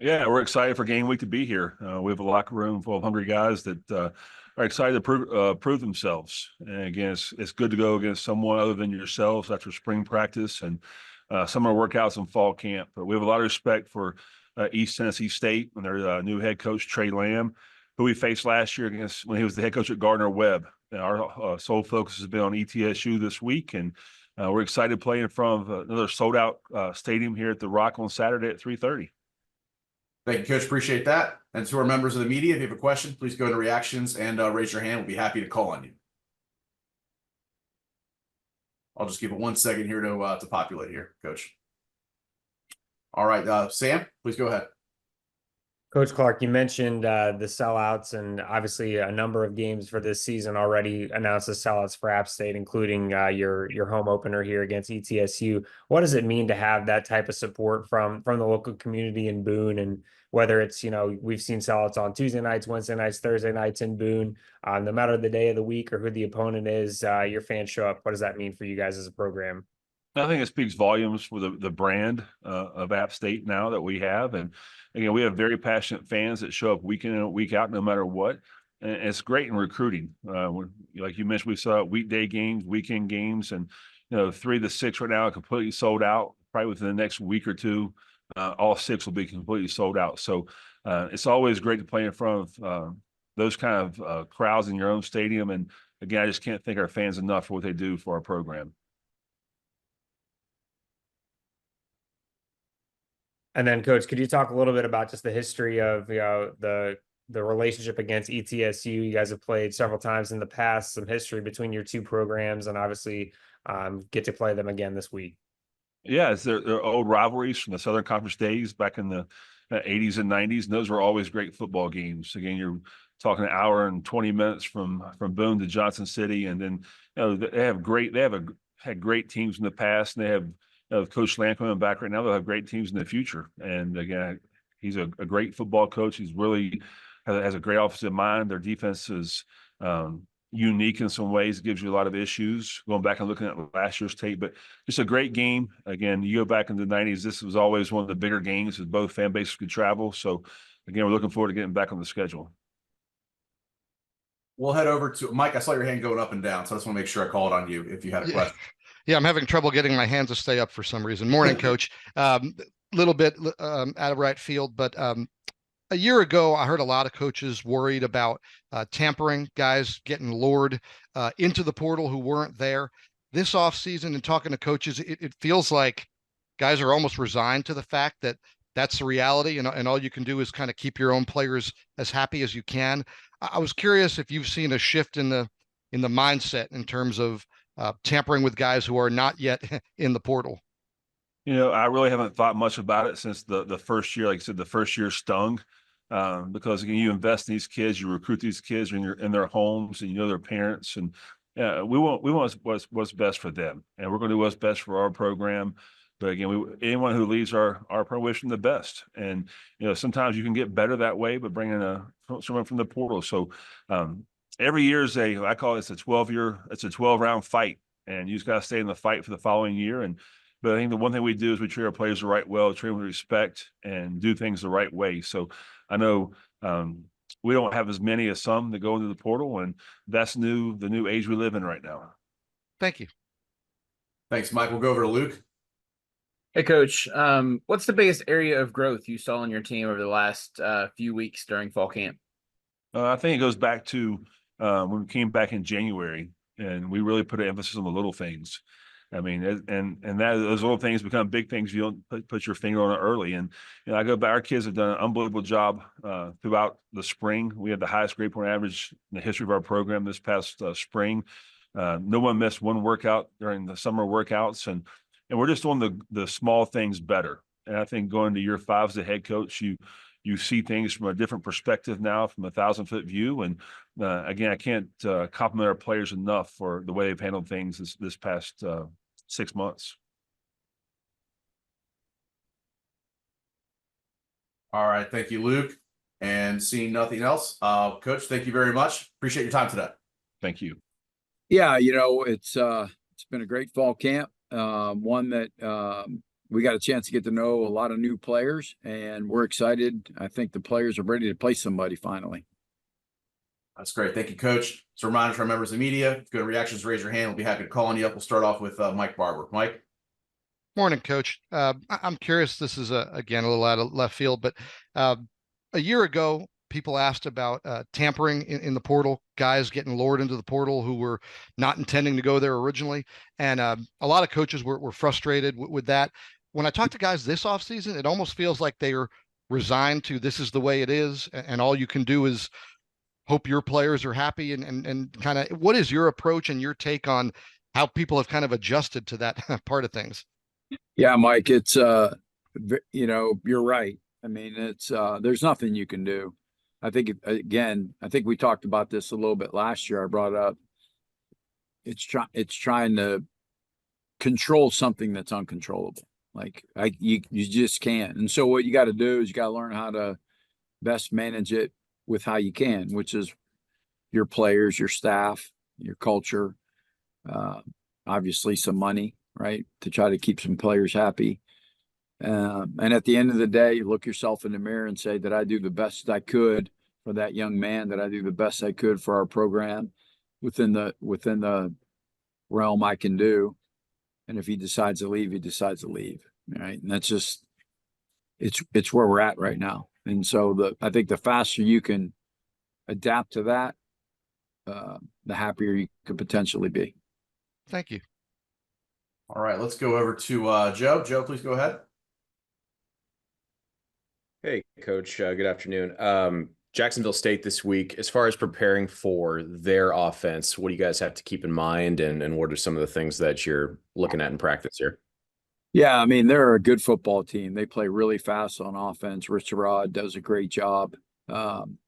Yeah, we're excited for game week to be here. We have a locker room full of hungry guys that are excited to prove themselves. And again, it's good to go against someone other than yourselves after spring practice and summer workouts and fall camp. But we have a lot of respect for East Tennessee State and their new head coach, Trey Lamb, who we faced last year against when he was the head coach at Gardner-Webb. And our sole focus has been on ETSU this week, and we're excited to play in front of another sold-out stadium here at the Rock on Saturday at 3:30. Thank you, Coach. Appreciate that. And to our members of the media, if you have a question, please go to reactions and raise your hand. We'll be happy to call on you. I'll just give it 1 second here to populate here, Coach. All right, Sam, please go ahead. Coach Clark, you mentioned the sellouts, and obviously a number of games for this season already announced as sellouts for App State, including your home opener here against ETSU. What does it mean to have that type of support from the local community in Boone? And whether it's, we've seen sellouts on Tuesday nights, Wednesday nights, Thursday nights in Boone, no matter the day of the week or who the opponent is, your fans show up. What does that mean for you guys as a program? I think it speaks volumes for the brand of App State now that we have. And again, we have very passionate fans that show up week in and week out, no matter what. And it's great in recruiting. Like you mentioned, we saw weekday games, weekend games, and 3 of the 6 right now are completely sold out. Probably within the next week or two, all 6 will be completely sold out. So it's always great to play in front of those kind of crowds in your own stadium. And again, I just can't thank our fans enough for what they do for our program. And then, Coach, could you talk a little bit about just the history of the relationship against ETSU? You guys have played several times in the past, some history between your two programs, and obviously get to play them again this week. Yeah, it's their old rivalries from the Southern Conference days back in the 80s and 90s. And those were always great football games. Again, you're talking an hour and 20 minutes from Boone to Johnson City, and then had great teams in the past, and they have. Coach Lamb coming back right now, they'll have great teams in the future. And again, he's a great football coach. He's really has a great offensive mind. Their defense is unique in some ways. It gives you a lot of issues going back and looking at last year's tape, but just a great game. Again, you go back in the 90s, this was always one of the bigger games as both fan bases could travel. So again, we're looking forward to getting back on the schedule. We'll head over to Mike. I saw your hand going up and down, so I just want to make sure I called on you if you had a question. Yeah, I'm having trouble getting my hands to stay up for some reason. Morning, Coach. Little bit out of right field, but a year ago, I heard a lot of coaches worried about tampering, guys getting lured into the portal who weren't there. This offseason, and talking to coaches, it feels like guys are almost resigned to the fact that that's the reality, and all you can do is kind of keep your own players as happy as you can. I was curious if you've seen a shift in the mindset in terms of tampering with guys who are not yet in the portal. I really haven't thought much about it since the first year. Like I said, the first year stung because again, you invest in these kids, you recruit these kids in their homes, and their parents, and we want what's best for them, and we're going to do what's best for our program. But again, anyone who leaves our program, wish them the best. And sometimes you can get better that way, but bringing someone from the portal. So every year is I call it, it's a 12-round fight, and you just got to stay in the fight for the following year. But I think the one thing we do is we treat our players the right way, treat them with respect, and do things the right way. So I know we don't have as many as some that go into the portal, and that's the new age we live in right now. Thank you. Thanks, Mike. We'll go over to Luke. Hey, Coach. What's the biggest area of growth you saw on your team over the last few weeks during fall camp? I think it goes back to when we came back in January, and we really put an emphasis on the little things. I mean, and those little things become big things if you don't put your finger on it early. And I go back, our kids have done an unbelievable job throughout the spring. We had the highest grade point average in the history of our program this past spring. No one missed one workout during the summer workouts, and we're just doing the small things better. And I think going to year 5 as a head coach, you see things from a different perspective now, from a 1,000-foot view. And again, I can't compliment our players enough for the way they've handled things this past 6 months. All right. Thank you, Luke. And seeing nothing else, Coach, thank you very much. Appreciate your time today. Thank you. Yeah, it's been a great fall camp. One that we got a chance to get to know a lot of new players, and we're excited. I think the players are ready to play somebody finally. That's great. Thank you, Coach. So, reminder to our members of the media, if you go to reactions, raise your hand. We'll be happy to call on you up. We'll start off with Mike Barber. Mike. Morning, Coach. I'm curious. This is again a little out of left field, but a year ago, people asked about tampering in the portal, guys getting lured into the portal who were not intending to go there originally, and a lot of coaches were frustrated with that. When I talk to guys this offseason, it almost feels like they are resigned to this is the way it is, and all you can do is hope your players are happy. And kind of, what is your approach and your take on how people have kind of adjusted to that part of things? Yeah, Mike, it's you're right. I mean, it's there's nothing you can do. I think I think we talked about this a little bit last year. I brought up it's trying to control something that's uncontrollable. Like you just can't. And so what you got to do is you got to learn how to best manage it with how you can, which is your players, your staff, your culture, obviously some money, right, to try to keep some players happy. And at the end of the day, you look yourself in the mirror and say, did I do the best I could for that young man? Did I do the best I could for our program within the realm I can do? And if he decides to leave, he decides to leave. Right. And that's just, it's where we're at right now. And so I think the faster you can adapt to that, the happier you could potentially be. Thank you. All right, let's go over to Joe. Joe, please go ahead. Hey, Coach. Good afternoon. Jacksonville State this week, as far as preparing for their offense, what do you guys have to keep in mind, and what are some of the things that you're looking at in practice here? Yeah, I mean, they're a good football team. They play really fast on offense. Gerad does a great job.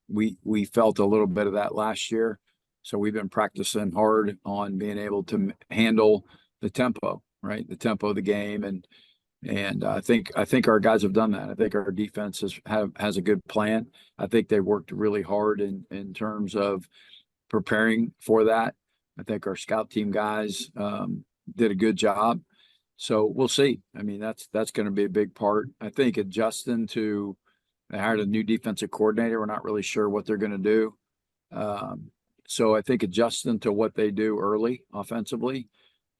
We felt a little bit of that last year, so we've been practicing hard on being able to handle the tempo, right? The tempo of the game, and I think our guys have done that. I think our defense has a good plan. I think they worked really hard in terms of preparing for that. I think our scout team guys did a good job. So we'll see. I mean, that's going to be a big part. I think adjusting to, they hired a new defensive coordinator. We're not really sure what they're going to do. So I think adjusting to what they do early offensively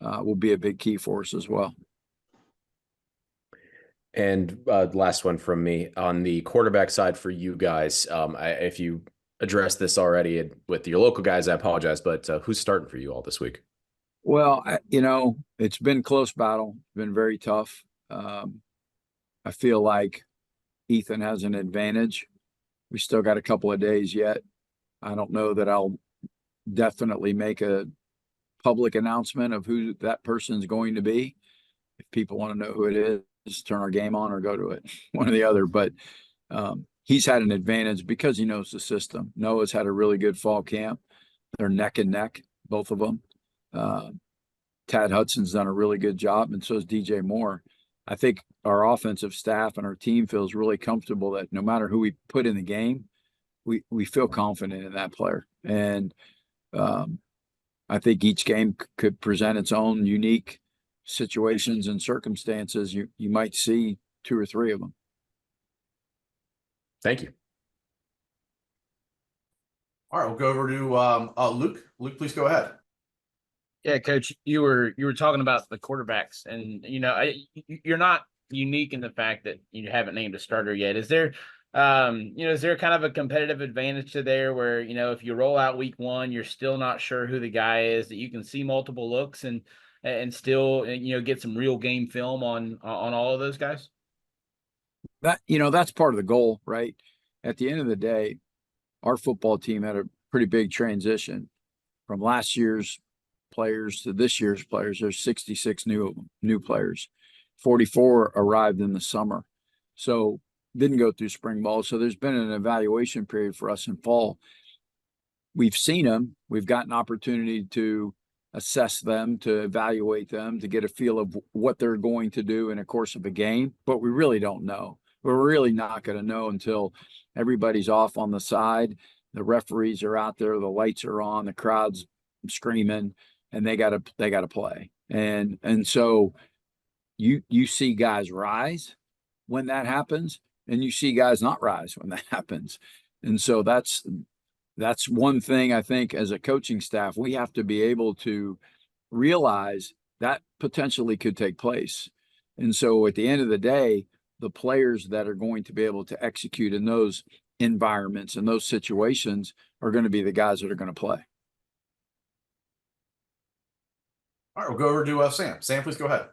will be a big key for us as well. And last one from me on the quarterback side for you guys. If you addressed this already with your local guys, I apologize, but who's starting for you all this week? Well, it's been close battle, been very tough. I feel like Ethan has an advantage. We still got a couple of days yet. I don't know that I'll definitely make a public announcement of who that person's going to be. If people want to know who it is, turn our game on or go to it, one or the other. But he's had an advantage because he knows the system. Noah's had a really good fall camp. They're neck and neck, both of them. Tad Hudson's done a really good job, and so is DJ Moore. I think our offensive staff and our team feels really comfortable that no matter who we put in the game, we feel confident in that player. And I think each game could present its own unique situations and circumstances. You might see two or three of them. Thank you. All right, we'll go over to Luke. Luke, please go ahead. Yeah, Coach, you were talking about the quarterbacks, and you're not unique in the fact that you haven't named a starter yet. Is there, is there kind of a competitive advantage to there where if you roll out week one, you're still not sure who the guy is, that you can see multiple looks and still get some real game film on all of those guys? That's part of the goal, right? At the end of the day, our football team had a pretty big transition from last year's players to this year's players. There's 66 new players. 44 arrived in the summer, so didn't go through spring ball. So there's been an evaluation period for us in fall. We've seen them. We've got an opportunity to assess them, to evaluate them, to get a feel of what they're going to do in the course of a game, but we really don't know. We're really not going to know until everybody's off on the side, the referees are out there, the lights are on, the crowd's screaming, and they got to play. And so you see guys rise when that happens, and you see guys not rise when that happens. And so that's one thing I think as a coaching staff, we have to be able to realize that potentially could take place. And so at the end of the day, the players that are going to be able to execute in those environments and those situations are going to be the guys that are going to play. All right, we'll go over to Sam. Sam, please go ahead.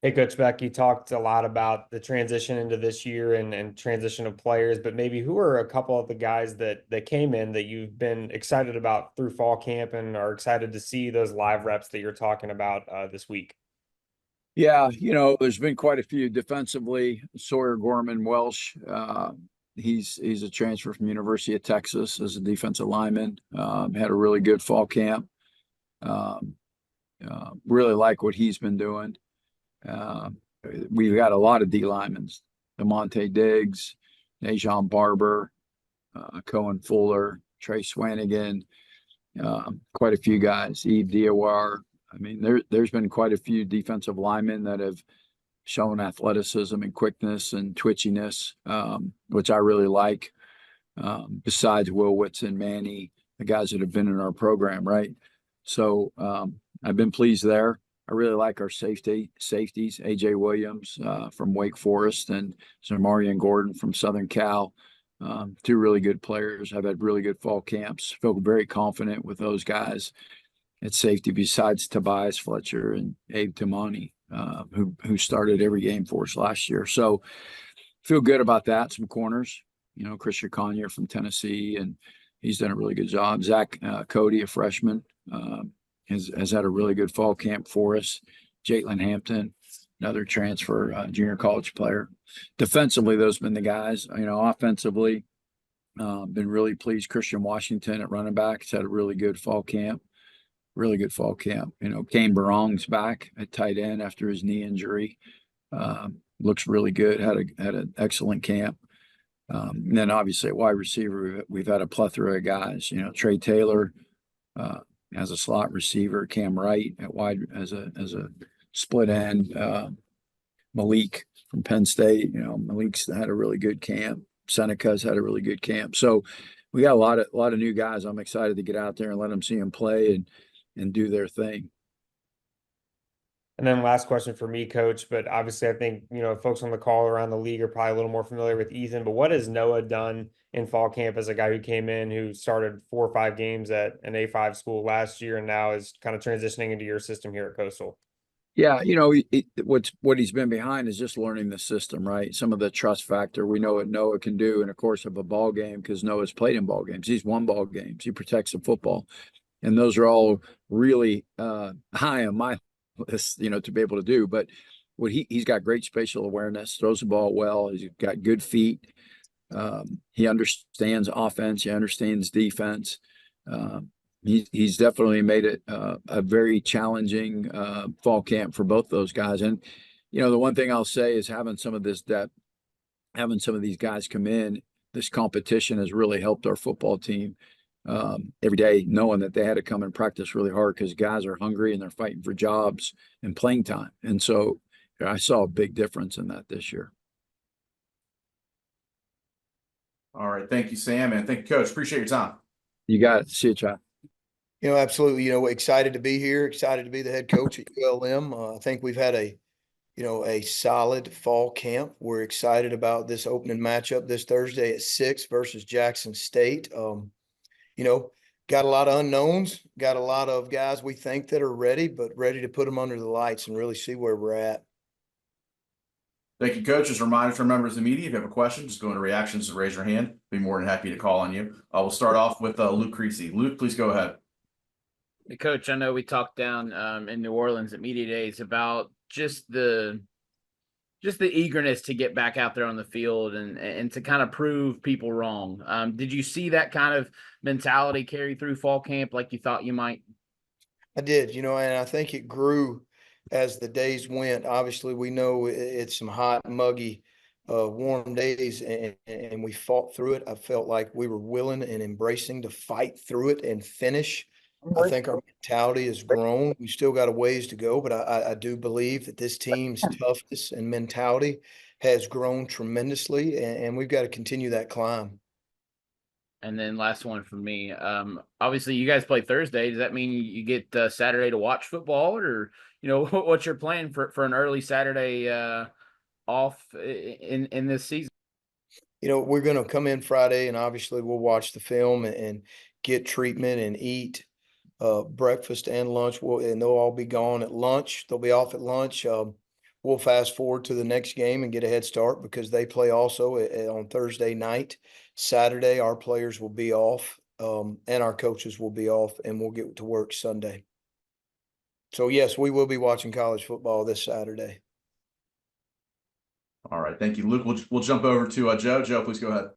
Hey, Coach Beck, you talked a lot about the transition into this year and transition of players, but maybe who are a couple of the guys that came in that you've been excited about through fall camp and are excited to see those live reps that you're talking about this week? Yeah, there's been quite a few defensively. Sawyer Gorman Welsh, he's a transfer from University of Texas as a defensive lineman. Had a really good fall camp. Really like what he's been doing. We've got a lot of D linemen: DeMonte Diggs, Najon Barber, Cohen Fuller, Trey Swanigan, quite a few guys. Eve Diawar. I mean, there's been quite a few defensive linemen that have shown athleticism and quickness and twitchiness, which I really like. Besides Wilwitz and Manny, the guys that have been in our program, right? So I've been pleased there. I really like our safeties, AJ Williams from Wake Forest and Zamarian Gordon from Southern Cal. Two really good players. I've had really good fall camps. Feel very confident with those guys at safety, besides Tobias Fletcher and Abe Tamani, who started every game for us last year. So feel good about that. Some corners, Christian Conyer from Tennessee, and he's done a really good job. Zach Cody, a freshman, has had a really good fall camp for us. Jalen Hampton, another transfer, junior college player. Defensively, those have been the guys. Offensively, been really pleased. Christian Washington at running back has had a really good fall camp. Kane Barong's back at tight end after his knee injury. Looks really good. Had an excellent camp. And then obviously at wide receiver, we've had a plethora of guys. Trey Taylor as a slot receiver, Cam Wright at wide as a split end, Malik from Penn State. Malik's had a really good camp. Seneca's had a really good camp. So we got a lot of new guys. I'm excited to get out there and let them see them play and do their thing. And then last question for me, Coach, but obviously I think, folks on the call around the league are probably a little more familiar with Ethan, but what has Noah done in fall camp as a guy who came in, who started 4 or 5 games at an A5 school last year and now is kind of transitioning into your system here at Coastal? Yeah, what he's been behind is just learning the system, right? Some of the trust factor. We know what Noah can do in the course of a ball game because Noah's played in ball games. He's won ball games. He protects the football. And those are all really high on my list, to be able to do. But he's got great spatial awareness, throws the ball well. He's got good feet. He understands offense. He understands defense. He's definitely made it a very challenging fall camp for both those guys. And, the one thing I'll say is having some of this depth, having some of these guys come in, this competition has really helped our football team every day, knowing that they had to come and practice really hard because guys are hungry and they're fighting for jobs and playing time. And so I saw a big difference in that this year. All right. Thank you, Sam. And thank you, Coach. Appreciate your time. You got it. See you, Chad. Absolutely. Excited to be here, excited to be the head coach at ULM. I think we've had a solid fall camp. We're excited about this opening matchup this Thursday at 6 versus Jackson State. Got a lot of unknowns, got a lot of guys we think that are ready, but ready to put them under the lights and really see where we're at. Thank you, Coach. As a reminder for members of the media, if you have a question, just go into reactions and raise your hand. Be more than happy to call on you. We'll start off with Luke Creasy. Luke, please go ahead. Hey, Coach, I know we talked down in New Orleans at media days about just the eagerness to get back out there on the field and to kind of prove people wrong. Did you see that kind of mentality carry through fall camp like you thought you might? I did, and I think it grew as the days went. Obviously, we know it's some hot, muggy, warm days, and we fought through it. I felt like we were willing and embracing to fight through it and finish. I think our mentality has grown. We still got a ways to go, but I do believe that this team's toughness and mentality has grown tremendously, and we've got to continue that climb. And then last one for me. Obviously you guys play Thursday. Does that mean you get Saturday to watch football, or what's your plan for an early Saturday off in this season? We're going to come in Friday, and obviously we'll watch the film and get treatment and eat breakfast and lunch. And they'll all be gone at lunch. They'll be off at lunch. We'll fast forward to the next game and get a head start because they play also on Thursday night. Saturday, our players will be off, and our coaches will be off, and we'll get to work Sunday. So yes, we will be watching college football this Saturday. All right, thank you, Luke. We'll jump over to Joe. Joe, please go ahead.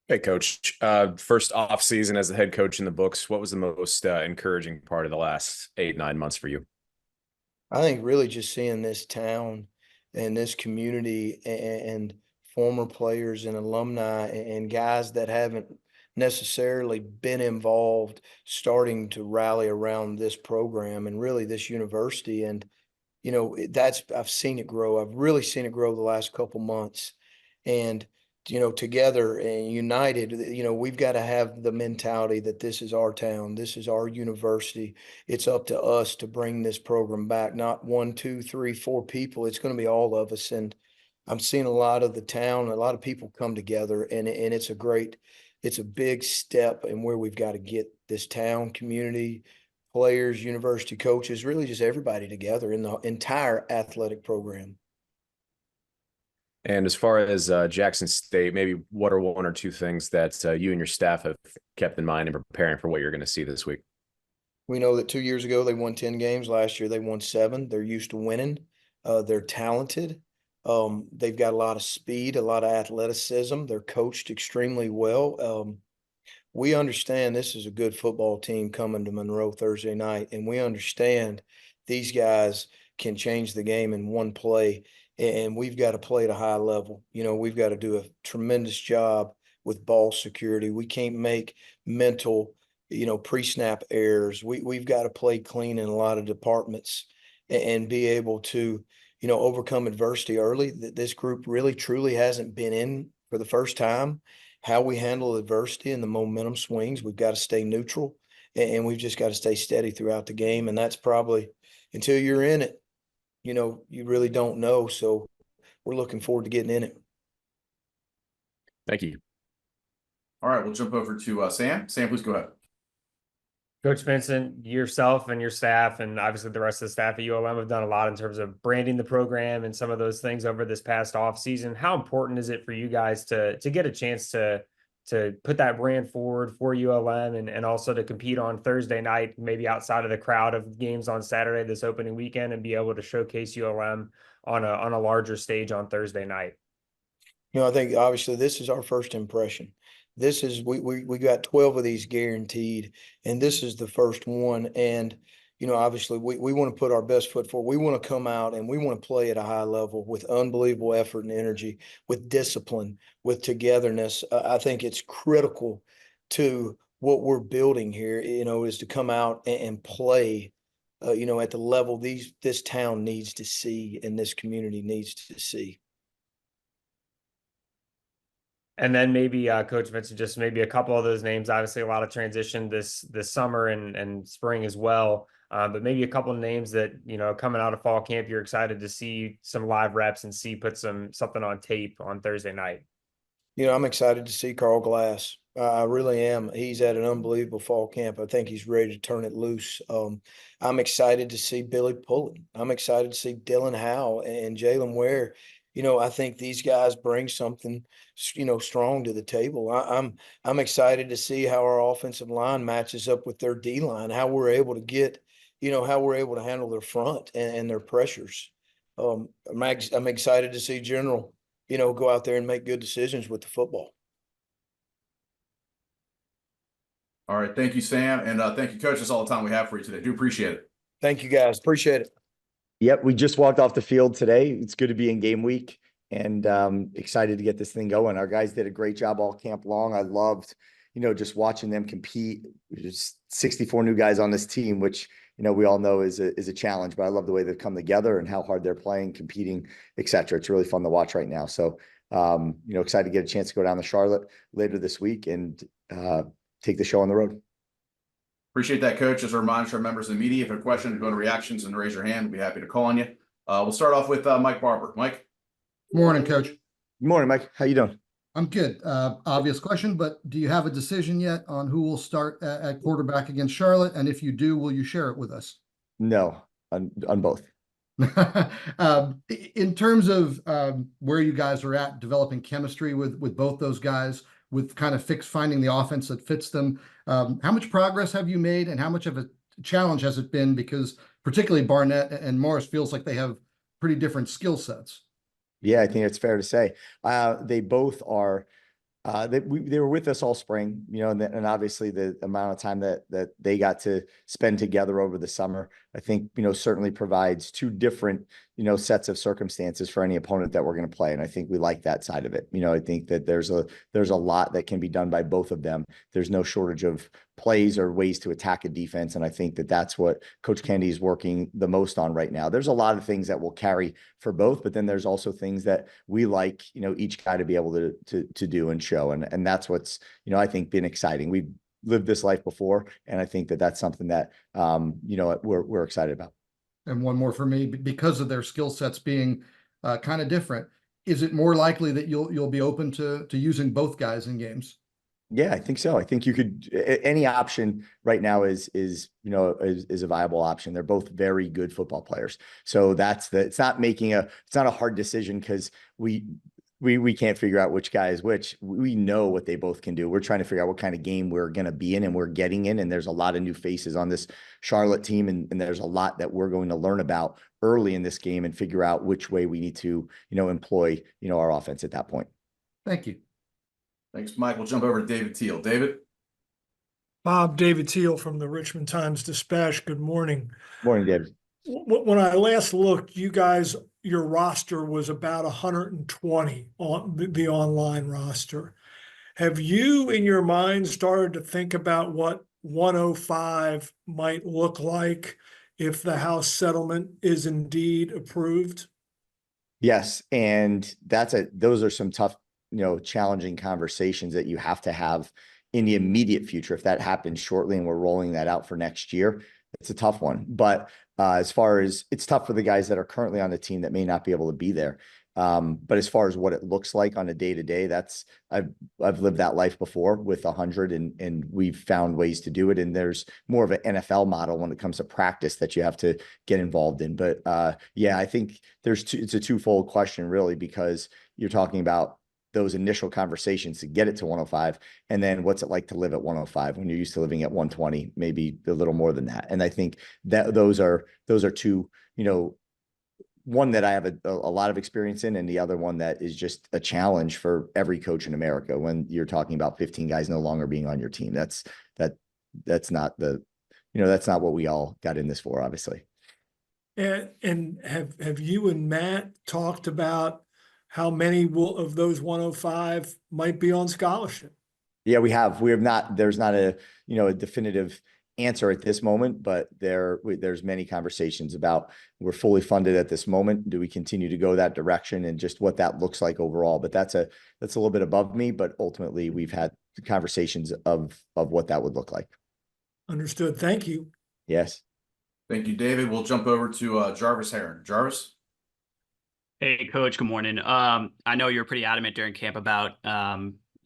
Hey, Coach. First off season as the head coach in the books, what was the most encouraging part of the last 8-9 months for you? I think really just seeing this town and this community and former players and alumni and guys that haven't necessarily been involved starting to rally around this program and really this university. And, I've seen it grow. I've really seen it grow the last couple months. And, together and united, we've got to have the mentality that this is our town. This is our university. It's up to us to bring this program back, not 1, 2, 3, 4 people. It's going to be all of us. And I'm seeing a lot of the town, a lot of people come together, and it's a big step in where we've got to get this town, community, players, university coaches, really just everybody together in the entire athletic program. And as far as Jackson State, maybe what are 1 or 2 things that you and your staff have kept in mind in preparing for what you're going to see this week? We know that 2 years ago they won 10 games. Last year they won 7. They're used to winning. They're talented. They've got a lot of speed, a lot of athleticism. They're coached extremely well. We understand this is a good football team coming to Monroe Thursday night, and we understand these guys can change the game in one play, and we've got to play at a high level. We've got to do a tremendous job with ball security. We can't make mental, pre-snap errors. We've got to play clean in a lot of departments and be able to, overcome adversity early. This group really, truly hasn't been in for the first time. How we handle adversity and the momentum swings, we've got to stay neutral, and we've just got to stay steady throughout the game. And that's probably, until you're in it, you really don't know. So we're looking forward to getting in it. Thank you. All right, we'll jump over to Sam. Sam, please go ahead. Coach Vincent, yourself and your staff, and obviously the rest of the staff at ULM have done a lot in terms of branding the program and some of those things over this past off season. How important is it for you guys to get a chance to put that brand forward for ULM and also to compete on Thursday night, maybe outside of the crowd of games on Saturday this opening weekend, and be able to showcase ULM on a larger stage on Thursday night? I think obviously this is our first impression. This is we got 12 of these guaranteed, and this is the first one. And obviously we want to put our best foot forward. We want to come out and we want to play at a high level with unbelievable effort and energy, with discipline, with togetherness. I think it's critical to what we're building here, is to come out and play, at the level this town needs to see and this community needs to see. And then maybe Coach Vincent, just maybe a couple of those names. Obviously, a lot of transition this summer and spring as well. But maybe a couple of names that coming out of fall camp, you're excited to see some live reps and see put something on tape on Thursday night. I'm excited to see Carl Glass. I really am. He's at an unbelievable fall camp. I think he's ready to turn it loose. I'm excited to see Billy Pullen. I'm excited to see Dylan Howe and Jalen Ware. I think these guys bring something, strong to the table. I'm excited to see how our offensive line matches up with their D line, how we're able to get, how we're able to handle their front and their pressures. I'm excited to see General, go out there and make good decisions with the football. All right, thank you, Sam, and thank you, Coach. That's all the time we have for you today. Do appreciate it. Thank you, guys. Appreciate it. Yep, we just walked off the field today. It's good to be in game week and excited to get this thing going. Our guys did a great job all camp long. I loved, just watching them compete. There's 64 new guys on this team, which, we all know is a challenge, but I love the way they've come together and how hard they're playing, competing, et cetera. It's really fun to watch right now. So, excited to get a chance to go down to Charlotte later this week and take the show on the road. Appreciate that, Coach. As a reminder to our members of the media, if you have a question, go to reactions and raise your hand. We'll be happy to call on you. We'll start off with Mike Barber. Mike. Morning, Coach. Good morning, Mike. How you doing? I'm good. Obvious question, but do you have a decision yet on who will start at quarterback against Charlotte? And if you do, will you share it with us? No, on both. In terms of where you guys are at developing chemistry with both those guys, with kind of finding the offense that fits them, how much progress have you made and how much of a challenge has it been? Because particularly Barnett and Morris feels like they have pretty different skill sets. Yeah, I think it's fair to say. They both are. They were with us all spring, and obviously the amount of time that they got to spend together over the summer, I think, certainly provides two different, sets of circumstances for any opponent that we're going to play. And I think we like that side of it. I think that there's a lot that can be done by both of them. There's no shortage of plays or ways to attack a defense. And I think that that's what Coach Kinne is working the most on right now. There's a lot of things that will carry for both, but then there's also things that we like, each guy to be able to do and show. And that's what's, I think been exciting. We've lived this life before. And I think that that's something that, we're excited about. And one more for me, because of their skill sets being kind of different, is it more likely that you'll be open to using both guys in games? Yeah, I think so. I think you could, any option right now is a viable option. They're both very good football players. So it's not a hard decision because we can't figure out which guy is which. We know what they both can do. We're trying to figure out what kind of game we're going to be in and we're getting in. And there's a lot of new faces on this Charlotte team. And there's a lot that we're going to learn about early in this game and figure out which way we need to, employ, our offense at that point. Thank you. Thanks, Mike. We'll jump over to David Teal. David. Bob, David Teal from the Richmond Times-Dispatch. Good morning. Morning, David. When I last looked, your roster was about 120 on the online roster. Have you, in your mind, started to think about what 105 might look like if the House settlement is indeed approved? Yes, and those are some tough, challenging conversations that you have to have in the immediate future. If that happens shortly and we're rolling that out for next year, it's a tough one. But as far as it's tough for the guys that are currently on the team that may not be able to be there. But as far as what it looks like on a day-to-day, I've lived that life before with 100 and we've found ways to do it. And there's more of an NFL model when it comes to practice that you have to get involved in. But yeah, I think it's a twofold question really, because you're talking about those initial conversations to get it to 105. And then what's it like to live at 105 when you're used to living at 120, maybe a little more than that. And I think that those are two, one that I have a lot of experience in, and the other one that is just a challenge for every coach in America when you're talking about 15 guys no longer being on your team. That's not that's not what we all got in this for, obviously. And have you and Matt talked about how many of those 105 might be on scholarship? Yeah, we have not, there's not a definitive answer at this moment, but there's many conversations about we're fully funded at this moment. Do we continue to go that direction and just what that looks like overall? But that's a little bit above me, but ultimately we've had conversations of what that would look like. Understood. Thank you. Yes. Thank you, David. We'll jump over to Jarvis Heron. Jarvis. Hey, Coach. Good morning. I know you were pretty adamant during camp about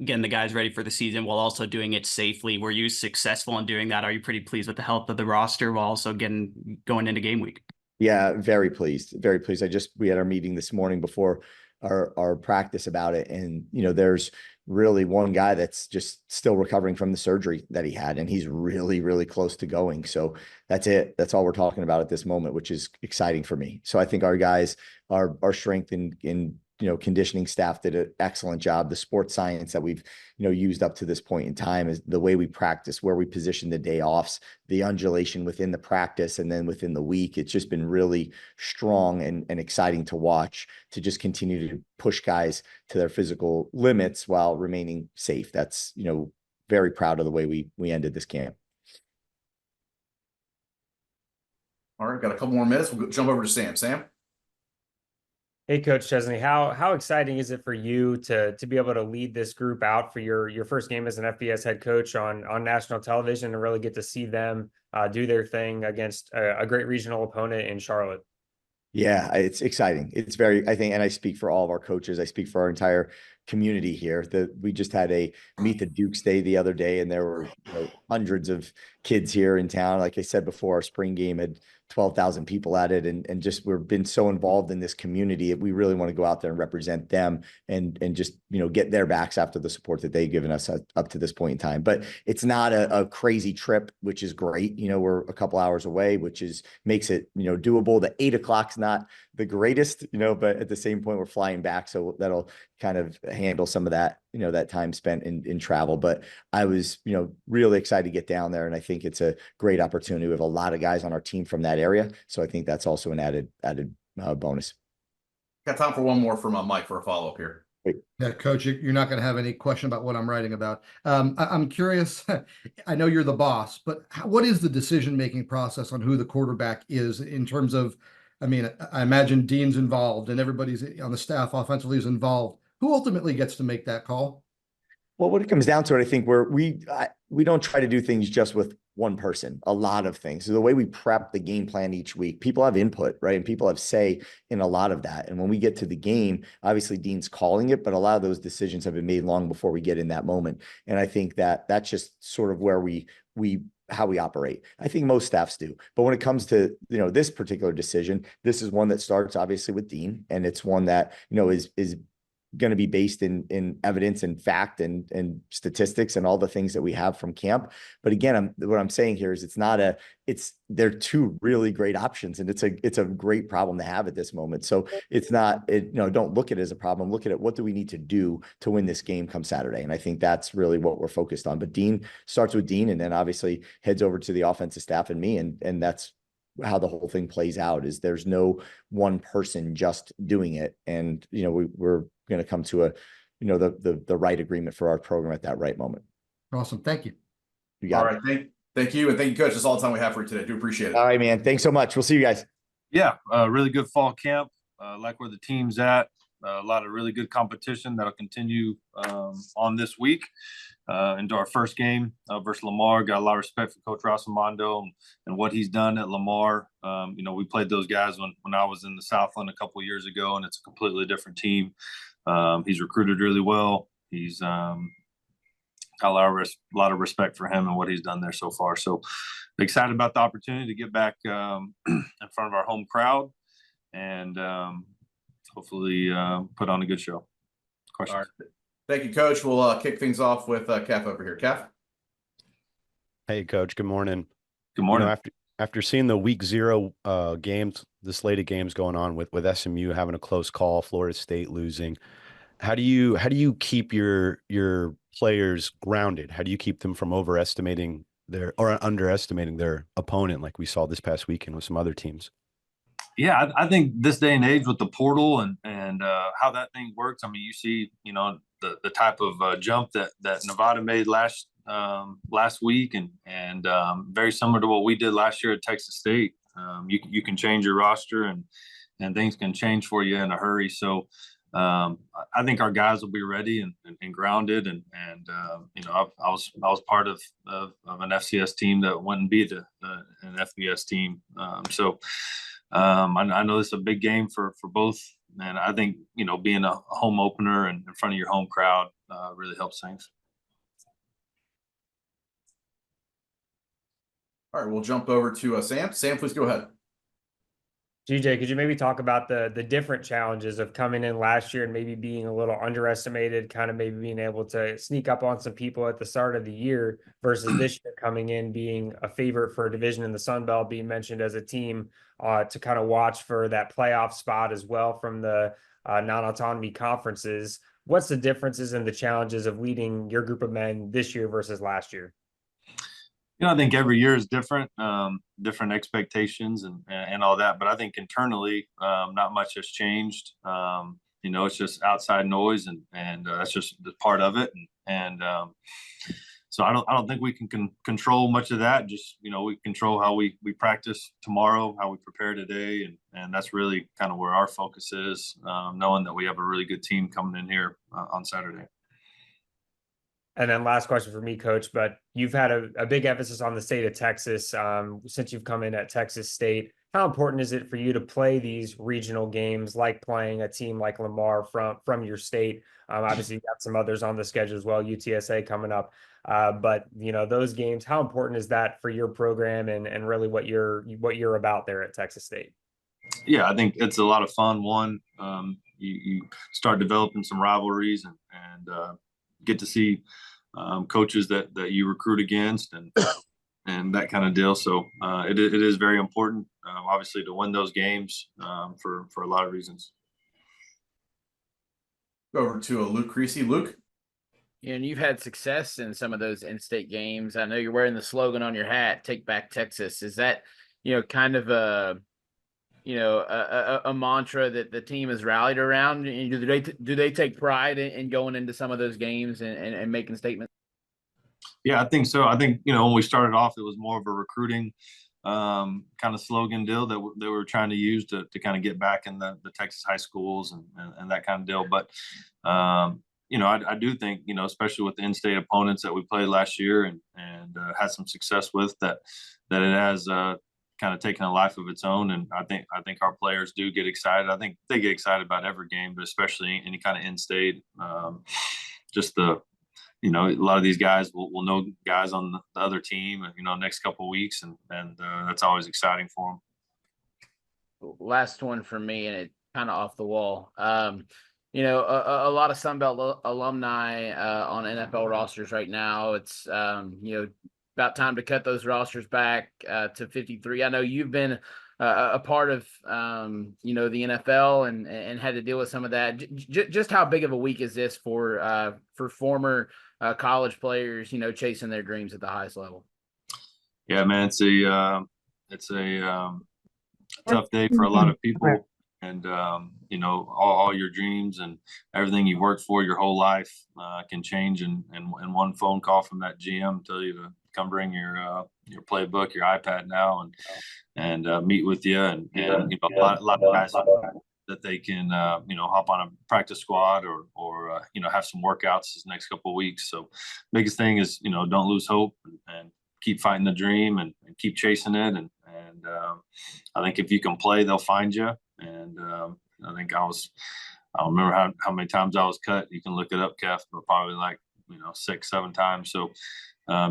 getting the guys ready for the season while also doing it safely. Were you successful in doing that? Are you pretty pleased with the health of the roster while also going into game week? Yeah, very pleased. Very pleased. We had our meeting this morning before our practice about it. And, there's really one guy that's just still recovering from the surgery that he had, and he's really, really close to going. So that's it. That's all we're talking about at this moment, which is exciting for me. So I think our guys, our strength in conditioning staff did an excellent job. The sports science that we've, used up to this point in time is the way we practice, where we position the day offs, the undulation within the practice and then within the week. It's just been really strong and exciting to watch, to just continue to push guys to their physical limits while remaining safe. That's, very proud of the way we ended this camp. All right, got a couple more minutes. We'll jump over to Sam. Sam? Hey, Coach Chesney, how exciting is it for you to be able to lead this group out for your first game as an FBS head coach on national television and really get to see them do their thing against a great regional opponent in Charlotte? Yeah, it's exciting. It's very, I think, and I speak for all of our coaches. I speak for our entire community here. We just had a Meet the Dukes Day the other day, and there were hundreds of kids here in town. Like I said before, our spring game had 12,000 people at it, and just we've been so involved in this community. We really want to go out there and represent them and just get their backs after the support that they've given us up to this point in time. But it's not a crazy trip, which is great. We're a couple hours away, which makes it doable. The 8 o'clock's not the greatest, but at the same point we're flying back, so that'll kind of handle some of that that time spent in travel. But I was really excited to get down there, and I think it's a great opportunity. We have a lot of guys on our team from that area, so I think that's also an added bonus. Got time for one more from Mike for a follow-up here. Yeah, Coach, you're not going to have any question about what I'm writing about. I'm curious. I know you're the boss, but what is the decision-making process on who the quarterback is in terms of, I mean, I imagine Dean's involved and everybody's on the staff offensively is involved. Who ultimately gets to make that call? Well, when it comes down to it, I think we don't try to do things just with one person, a lot of things. So the way we prep the game plan each week, people have input, right? And people have say in a lot of that. And when we get to the game, obviously Dean's calling it, but a lot of those decisions have been made long before we get in that moment. And I think that that's just sort of where how we operate. I think most staffs do. But when it comes to, this particular decision, this is one that starts obviously with Dean. And it's one that, is going to be based in evidence and fact and statistics and all the things that we have from camp. But again, what I'm saying here is they're two really great options, and it's a great problem to have at this moment. So it's not, don't look at it as a problem. Look at it. What do we need to do to win this game come Saturday? And I think that's really what we're focused on. But Dean starts with Dean, and then obviously heads over to the offensive staff and me. And that's how the whole thing plays out, is there's no one person just doing it. And, we're going to come to the right agreement for our program at that right moment. Awesome. Thank you. You got it. All right. Thank you. And thank you, Coach. That's all the time we have for you today. Do appreciate it. All right, man. Thanks so much. We'll see you guys. Yeah. Really good fall camp. Like where the team's at. A lot of really good competition that'll continue on this week into our first game versus Lamar. Got a lot of respect for Coach Rossamondo and what he's done at Lamar. We played those guys when I was in the Southland a couple of years ago, and it's a completely different team. He's recruited really well. He's got a lot of respect for him and what he's done there so far. So excited about the opportunity to get back in front of our home crowd and hopefully put on a good show. Questions? All right. Thank you, Coach. We'll kick things off with Kef over here. Kef? Hey, Coach. Good morning. Good morning. After seeing the week 0 games, the slate of games going on with SMU having a close call, Florida State losing, how do you keep your players grounded? How do you keep them from underestimating their opponent like we saw this past weekend with some other teams? Yeah, I think this day and age with the portal and how that thing works. I mean, you see, the type of jump that Nevada made last week, and very similar to what we did last year at Texas State. You can change your roster and things can change for you in a hurry. So I think our guys will be ready and grounded. And I was part of an FCS team that went and beat an FBS team. I know this is a big game for both, and I think being a home opener and in front of your home crowd really helps things. All right, we'll jump over to Sam. Sam, please go ahead. GJ, could you maybe talk about the different challenges of coming in last year and maybe being a little underestimated, kind of maybe being able to sneak up on some people at the start of the year versus this year coming in being a favorite for a division in the Sun Belt, being mentioned as a team to kind of watch for that playoff spot as well from the non-autonomy conferences. What's the differences and the challenges of leading your group of men this year versus last year? I think every year is different, different expectations and all that. But I think internally, not much has changed. It's just outside noise, and that's just part of it. And So I don't think we can control much of that. Just, we control how we practice tomorrow, how we prepare today. And that's really kind of where our focus is, knowing that we have a really good team coming in here on Saturday. And then last question for me, Coach, but you've had a big emphasis on the state of Texas since you've come in at Texas State. How important is it for you to play these regional games, like playing a team like Lamar from your state? Obviously, you've got some others on the schedule as well, UTSA coming up. But those games, how important is that for your program and really what you're about there at Texas State? Yeah, I think it's a lot of fun. One, you start developing some rivalries and get to see coaches that you recruit against and that kind of deal. So it is very important, obviously, to win those games for a lot of reasons. Go over to Luke Creasy. Luke? And you've had success in some of those in-state games. I know you're wearing the slogan on your hat, "Take Back Texas." Is that, kind of a mantra that the team has rallied around? Do they take pride in going into some of those games and making statements? Yeah, I think so. I think, when we started off, it was more of a recruiting kind of slogan deal that they were trying to use to kind of get back in the Texas high schools and that kind of deal. But, I do think, especially with the in-state opponents that we played last year and had some success with, that it has kind of taken a life of its own. And I think our players do get excited. I think they get excited about every game, but especially any kind of in-state, just a lot of these guys will know guys on the other team, next couple of weeks. And that's always exciting for them. Last one for me, and it's kind of off the wall. A lot of Sunbelt alumni on NFL rosters right now. It's, about time to cut those rosters back to 53. I know you've been a part of, the NFL and had to deal with some of that. Just how big of a week is this for former college players, chasing their dreams at the highest level? Yeah, man, it's a tough day for a lot of people. And, all your dreams and everything you've worked for your whole life can change in one phone call from that GM, tell you to come bring your playbook, your iPad now and meet with you. And a lot of guys that they can, hop on a practice squad or have some workouts this next couple of weeks. So biggest thing is, don't lose hope and keep fighting the dream and keep chasing it. And I think if you can play, they'll find you. And I think I don't remember how many times I was cut. You can look it up, Kev, but probably 6-7 times. So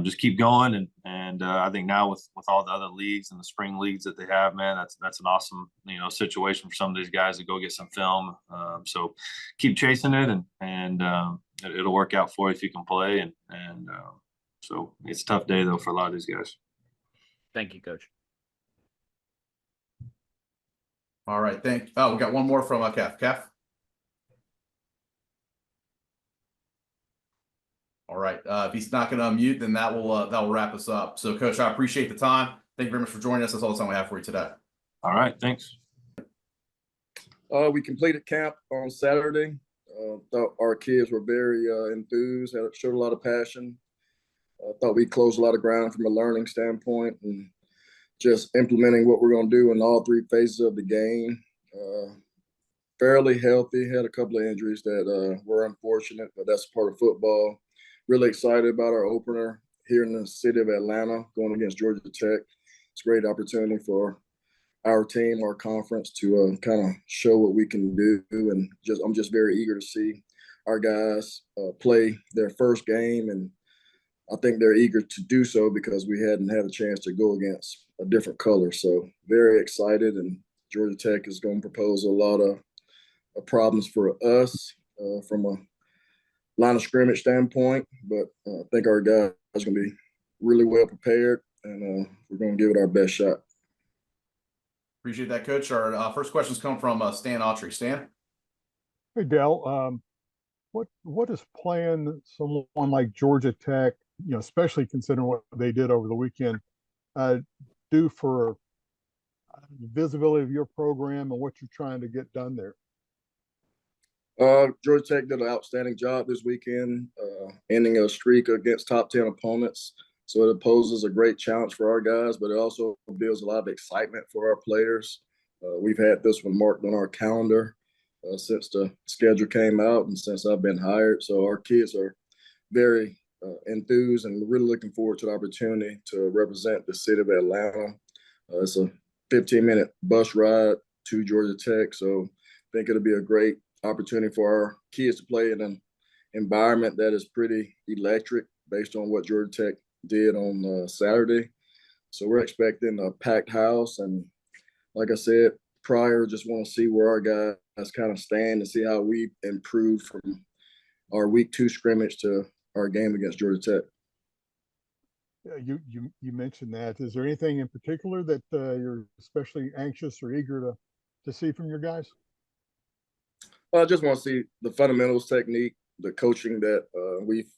just keep going. And I think now with all the other leagues and the spring leagues that they have, man, that's an awesome, situation for some of these guys to go get some film. So keep chasing it and it'll work out for you if you can play. And so it's a tough day though for a lot of these guys. Thank you, Coach. All right, we got one more from Kev. Kev? All right, if he's not going to unmute, then that will wrap us up. So, Coach, I appreciate the time. Thank you very much for joining us. That's all the time we have for you today. All right, thanks. We completed camp on Saturday. Thought our kids were very enthused, showed a lot of passion. Thought we closed a lot of ground from a learning standpoint and just implementing what we're going to do in all three phases of the game. Fairly healthy, had a couple of injuries that were unfortunate, but that's part of football. Really excited about our opener here in the city of Atlanta going against Georgia Tech. It's a great opportunity for our team, our conference to kind of show what we can do. And I'm just very eager to see our guys play their first game. And I think they're eager to do so because we hadn't had a chance to go against a different color. So very excited, and Georgia Tech is going to propose a lot of problems for us from a line of scrimmage standpoint. But I think our guys are going to be really well prepared, and we're going to give it our best shot. Appreciate that, Coach. Our first questions come from Stan Autry. Stan? Hey, Dell. What is playing someone like Georgia Tech, especially considering what they did over the weekend, do for visibility of your program and what you're trying to get done there? Georgia Tech did an outstanding job this weekend, ending a streak against top 10 opponents. So it poses a great challenge for our guys, but it also builds a lot of excitement for our players. We've had this one marked on our calendar since the schedule came out and since I've been hired. So our kids are very enthused and really looking forward to the opportunity to represent the city of Atlanta. It's a 15-minute bus ride to Georgia Tech. So I think it'll be a great opportunity for our kids to play in an environment that is pretty electric based on what Georgia Tech did on Saturday. So we're expecting a packed house. And like I said prior, just want to see where our guys kind of stand and see how we improve from our week 2 scrimmage to our game against Georgia Tech. Yeah, you mentioned that. Is there anything in particular that you're especially anxious or eager to see from your guys? Well, I just want to see the fundamentals, technique, the coaching that we've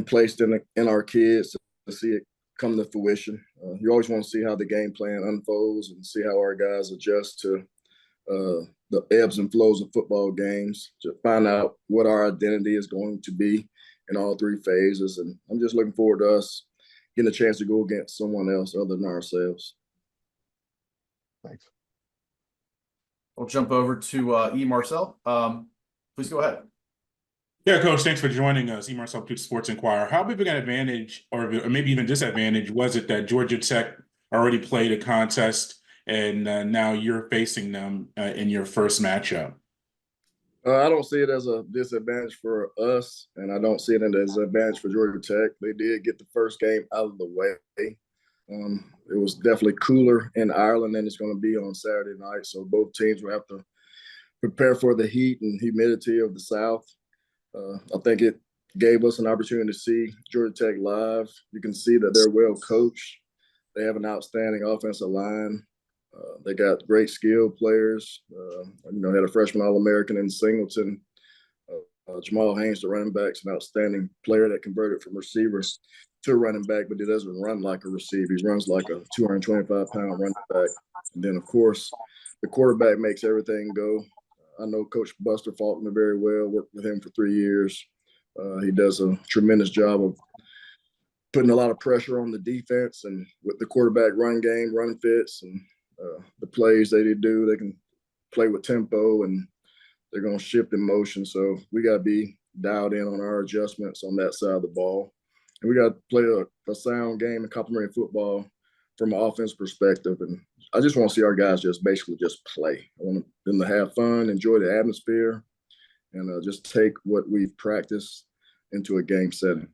placed in our kids to see it come to fruition. You always want to see how the game plan unfolds and see how our guys adjust to the ebbs and flows of football games, to find out what our identity is going to be in all 3 phases. And I'm just looking forward to us getting a chance to go against someone else other than ourselves. Thanks. We'll jump over to E. Marcel. Please go ahead. Yeah, Coach, thanks for joining us. E. Marcel, Sports Inquirer. How big of an advantage or maybe even disadvantage was it that Georgia Tech already played a contest and now you're facing them in your first matchup? I don't see it as a disadvantage for us, and I don't see it as an advantage for Georgia Tech. They did get the first game out of the way. It was definitely cooler in Ireland than it's going to be on Saturday night, so both teams will have to prepare for the heat and humidity of the South. I think it gave us an opportunity to see Georgia Tech live. You can see that they're well coached. They have an outstanding offensive line. They got great skilled players. Had a freshman All-American in Singleton. Jamal Haynes, the running back, is an outstanding player that converted from receivers to running back, but he doesn't run like a receiver. He runs like a 225-pound running back. And then, of course, the quarterback makes everything go. I know Coach Buster Faulkner very well, worked with him for 3 years. He does a tremendous job of putting a lot of pressure on the defense, and with the quarterback run game, run fits, and the plays they do, they can play with tempo and they're going to shift in motion. So we got to be dialed in on our adjustments on that side of the ball. And we got to play a sound game and complementary football from an offense perspective. And I just want to see our guys basically just play. I want them to have fun, enjoy the atmosphere, and just take what we've practiced into a game setting.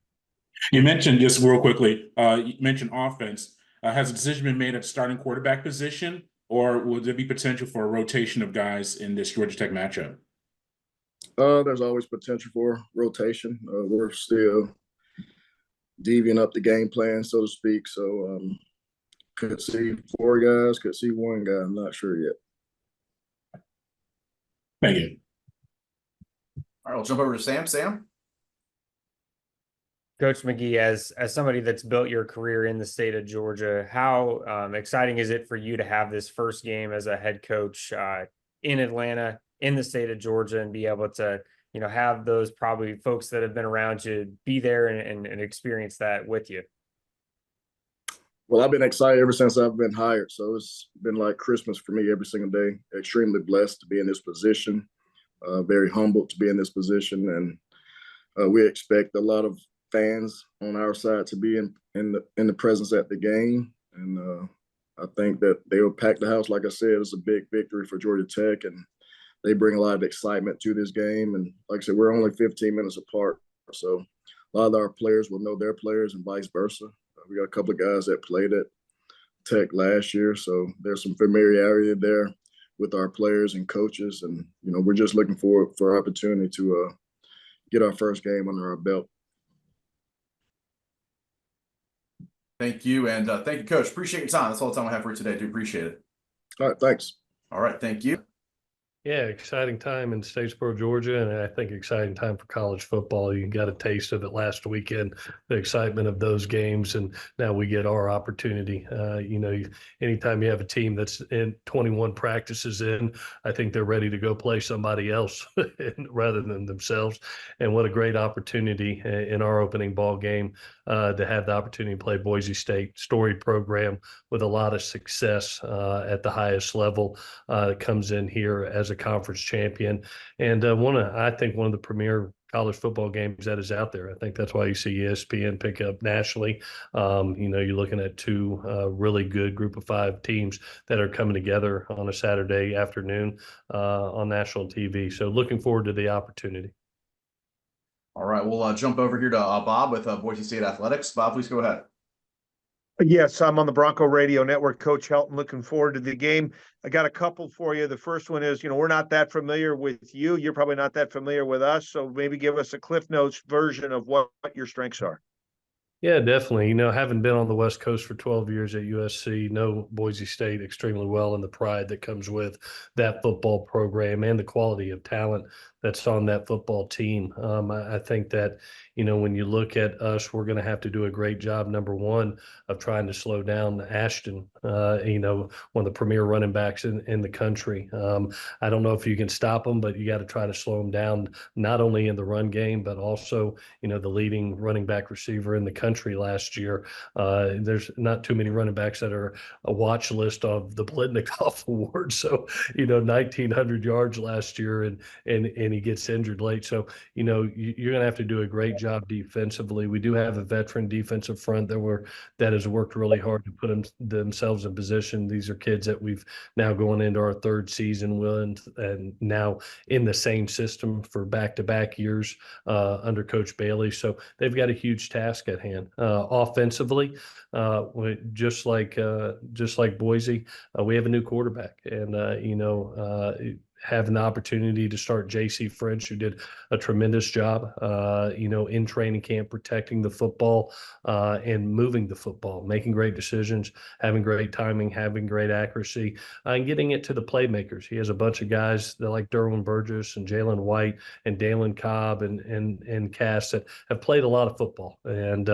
You mentioned, just real quickly, you mentioned offense. Has a decision been made at starting quarterback position, or will there be potential for a rotation of guys in this Georgia Tech matchup? There's always potential for rotation. We're still deviating up the game plan, so to speak. So could see 4 guys, could see 1 guy. I'm not sure yet. Thank you. All right, we'll jump over to Sam. Sam? Coach McGee, as somebody that's built your career in the state of Georgia, how exciting is it for you to have this first game as a head coach in Atlanta, in the state of Georgia, and be able to, have those probably folks that have been around you be there and experience that with you? Well, I've been excited ever since I've been hired. So it's been like Christmas for me every single day. Extremely blessed to be in this position. Very humbled to be in this position. And we expect a lot of fans on our side to be in the presence at the game, and I think that they will pack the house. Like I said, it's a big victory for Georgia Tech, and they bring a lot of excitement to this game. And like I said, we're only 15 minutes apart, so a lot of our players will know their players and vice versa. We got a couple of guys that played at Tech last year, so there's some familiarity there with our players and coaches, and we're just looking forward for opportunity to get our first game under our belt. Thank you. And thank you, Coach. Appreciate your time. That's all the time I have for today. Do appreciate it. All right. Thanks. All right. Thank you. Yeah, exciting time in Statesboro, Georgia, and I think exciting time for college football. You got a taste of it last weekend, the excitement of those games, and now we get our opportunity. Anytime you have a team that's in 21 practices in, I think they're ready to go play somebody else rather than themselves. And what a great opportunity in our opening ball game to have the opportunity to play Boise State, storied program with a lot of success at the highest level. Comes in here as a conference champion, and I think one of the premier college football games that is out there. I think that's why you see ESPN pick up nationally. You're looking at two really good group of 5 teams that are coming together on a Saturday afternoon on national TV. So looking forward to the opportunity. All right, we'll jump over here to Bob with Boise State Athletics. Bob, please go ahead. Yes, I'm on the Bronco Radio Network. Coach Helton, looking forward to the game. I got a couple for you. The first one is, we're not that familiar with you. You're probably not that familiar with us. So maybe give us a Cliff Notes version of what your strengths are. Yeah, definitely. Having been on the West Coast for 12 years at USC, know Boise State extremely well and the pride that comes with that football program and the quality of talent that's on that football team. I think that, when you look at us, we're going to have to do a great job, number one, of trying to slow down Ashton, one of the premier running backs in the country. I don't know if you can stop him, but you got to try to slow him down, not only in the run game, but also, the leading running back receiver in the country last year. There's not too many running backs that are a watch list of the Blitnikoff Award. So, 1,900 yards last year and he gets injured late. So, you're going to have to do a great job defensively. We do have a veteran defensive front that has worked really hard to put themselves in position. These are kids that we've now going into our 3rd season with, and now in the same system for back-to-back years under Coach Bailey. So they've got a huge task at hand. Offensively, just like Boise, we have a new quarterback, and having the opportunity to start J.C. French, who did a tremendous job, in training camp, protecting the football and moving the football, making great decisions, having great timing, having great accuracy, and getting it to the playmakers. He has a bunch of guys that like Derwin Burgess and Jalen White and Dalen Cobb and Cass that have played a lot of football and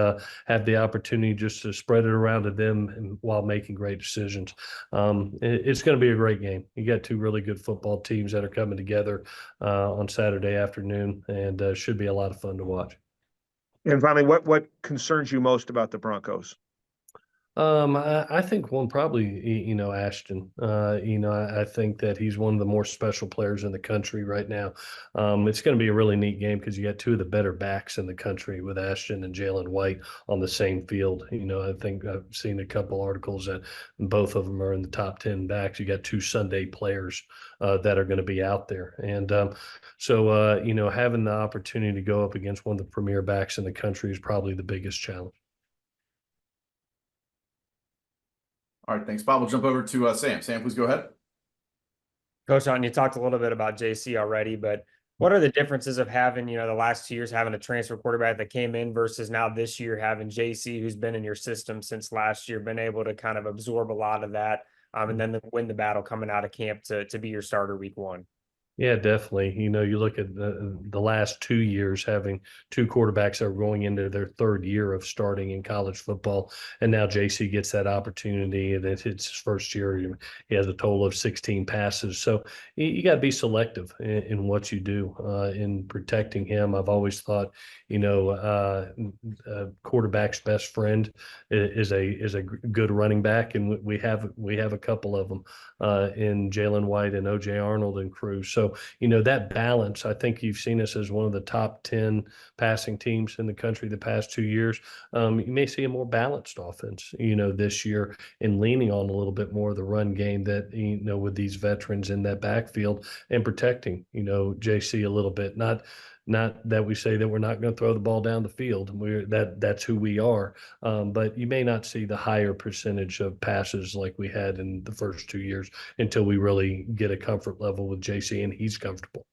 have the opportunity just to spread it around to them while making great decisions. It's going to be a great game. You got 2 really good football teams that are coming together on Saturday afternoon, and should be a lot of fun to watch. And finally, what concerns you most about the Broncos? I think one probably, Ashton. I think that he's one of the more special players in the country right now. It's going to be a really neat game because you got 2 of the better backs in the country with Ashton and Jalen White on the same field. I think I've seen a couple articles that both of them are in the top 10 backs. You got 2 Sunday players that are going to be out there. And so, having the opportunity to go up against one of the premier backs in the country is probably the biggest challenge. All right, thanks, Bob. We'll jump over to Sam. Sam, please go ahead. Coach Hunt, you talked a little bit about JC already, but what are the differences of having, the last 2 years having a transfer quarterback that came in versus now this year having JC, who's been in your system since last year, been able to kind of absorb a lot of that and then win the battle coming out of camp to be your starter week 1? Yeah, definitely. You look at the last 2 years having 2 quarterbacks that are going into their 3rd year of starting in college football. And now JC gets that opportunity, and it's his first year. He has a total of 16 passes. So you got to be selective in what you do in protecting him. I've always thought, a quarterback's best friend is a good running back. And we have a couple of them in Jalen White and OJ Arnold and crew. So, that balance, I think you've seen us as one of the top 10 passing teams in the country the past 2 years. You may see a more balanced offense, this year, and leaning on a little bit more of the run game that, with these veterans in that backfield and protecting, JC a little bit. Not that we say that we're not going to throw the ball down the field. That's who we are. But you may not see the higher percentage of passes like we had in the first 2 years until we really get a comfort level with JC and he's comfortable.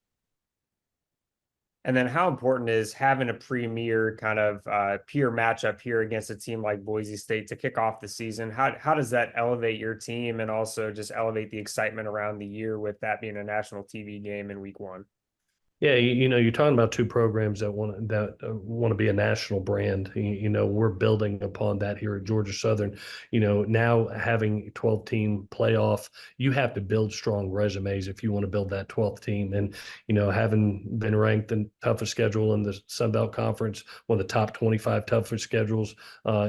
And then how important is having a premier kind of peer matchup here against a team like Boise State to kick off the season? How does that elevate your team and also just elevate the excitement around the year with that being a national TV game in week 1? Yeah, you're talking about two programs that want to be a national brand. We're building upon that here at Georgia Southern. Now having 12-team playoff, you have to build strong resumes if you want to build that 12th team. And having been ranked the toughest schedule in the Sun Belt Conference, one of the top 25 toughest schedules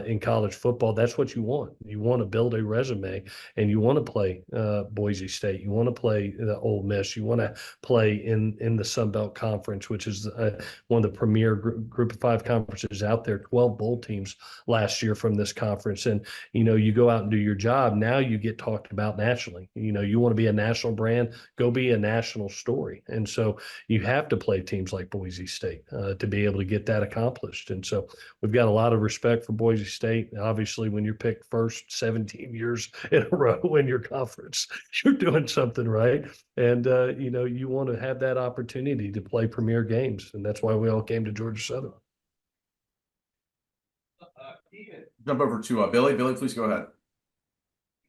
in college football, that's what you want. You want to build a resume, and you want to play Boise State. You want to play the Ole Miss. You want to play in the Sun Belt Conference, which is one of the premier group of 5 conferences out there. 12 bowl teams last year from this conference, and you go out and do your job. Now you get talked about nationally. You want to be a national brand, go be a national story, and so you have to play teams like Boise State to be able to get that accomplished. And so we've got a lot of respect for Boise State. Obviously, when you're picked first 17 years in a row in your conference, you're doing something right, and you want to have that opportunity to play premier games, and that's why we all came to Georgia Southern. Jump over to Billy. Billy, please go ahead.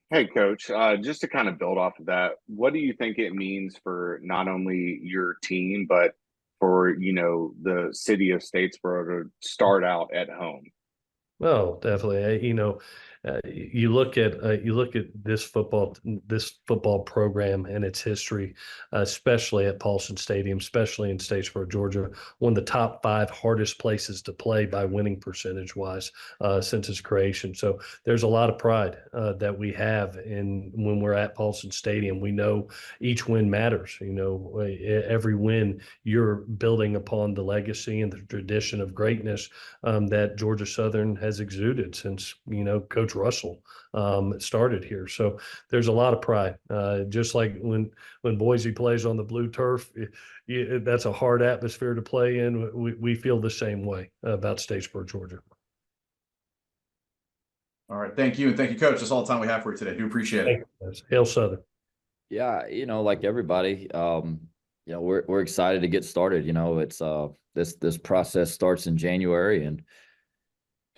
Hey, Coach. Just to kind of build off of that, what do you think it means for not only your team, but for the city of Statesboro to start out at home? Oh, definitely. You look at this football program and its history, especially at Paulson Stadium, especially in Statesboro, Georgia, one of the top 5 hardest places to play by winning percentage wise since its creation. So there's a lot of pride that we have when we're at Paulson Stadium. We know each win matters. Every win, you're building upon the legacy and the tradition of greatness that Georgia Southern has exuded since Coach Russell started here. So there's a lot of pride. Just like when Boise plays on the blue turf, that's a hard atmosphere to play in. We feel the same way about Statesboro, Georgia. All right, thank you, and thank you, Coach. That's all the time we have for you today. Do appreciate it. Hail Southern. Yeah, like everybody, we're excited to get started. It's this process starts in January, and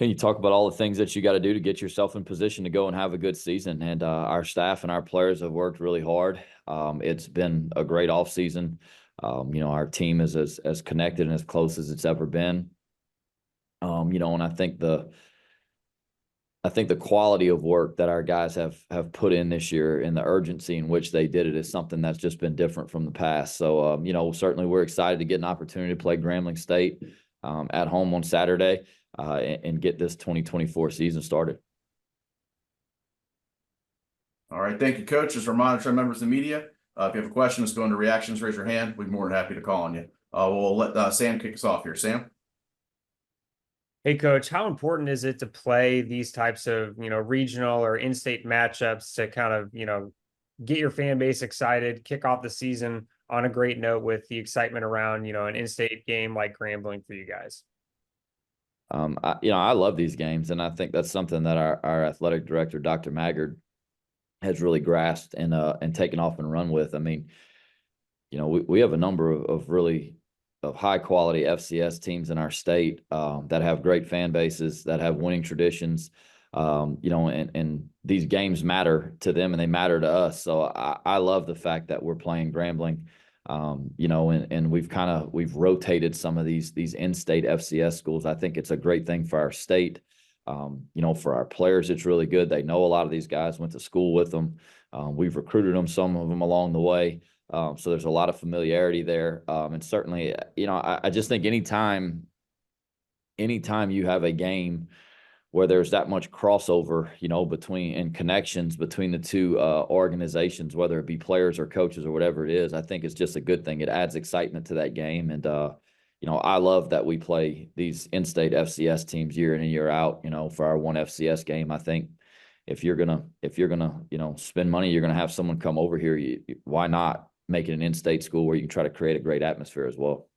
you talk about all the things that you got to do to get yourself in position to go and have a good season. And our staff and our players have worked really hard. It's been a great off season. Our team is as connected and as close as it's ever been. And I think the quality of work that our guys have put in this year and the urgency in which they did it is something that's just been different from the past. So, certainly we're excited to get an opportunity to play Grambling State at home on Saturday. And get this 2024 season started. All right. Thank you, Coach. As a reminder to our members of the media, if you have a question, just go into reactions, raise your hand. We'd be more than happy to call on you. We'll let Sam kick us off here. Sam? Hey, Coach, how important is it to play these types of, regional or in-state matchups to kind of, get your fan base excited, kick off the season on a great note with the excitement around, an in-state game like Grambling for you guys? I love these games, and I think that's something that our athletic director, Dr. Maggard, has really grasped and taken off and run with. I mean, we have a number of really high quality FCS teams in our state that have great fan bases, that have winning traditions, and these games matter to them and they matter to us. So I love the fact that we're playing Grambling. And we've rotated some of these in-state FCS schools. I think it's a great thing for our state. For our players, it's really good. They know a lot of these guys, went to school with them. We've recruited them, some of them along the way. So there's a lot of familiarity there. And certainly, I just think anytime you have a game where there's that much crossover, between and connections between the two organizations, whether it be players or coaches or whatever it is, I think it's just a good thing. It adds excitement to that game. And, I love that we play these in-state FCS teams year in and year out, for our one FCS game. I think if you're gonna, spend money, you're going to have someone come over here. Why not make it an in-state school where you can try to create a great atmosphere as well?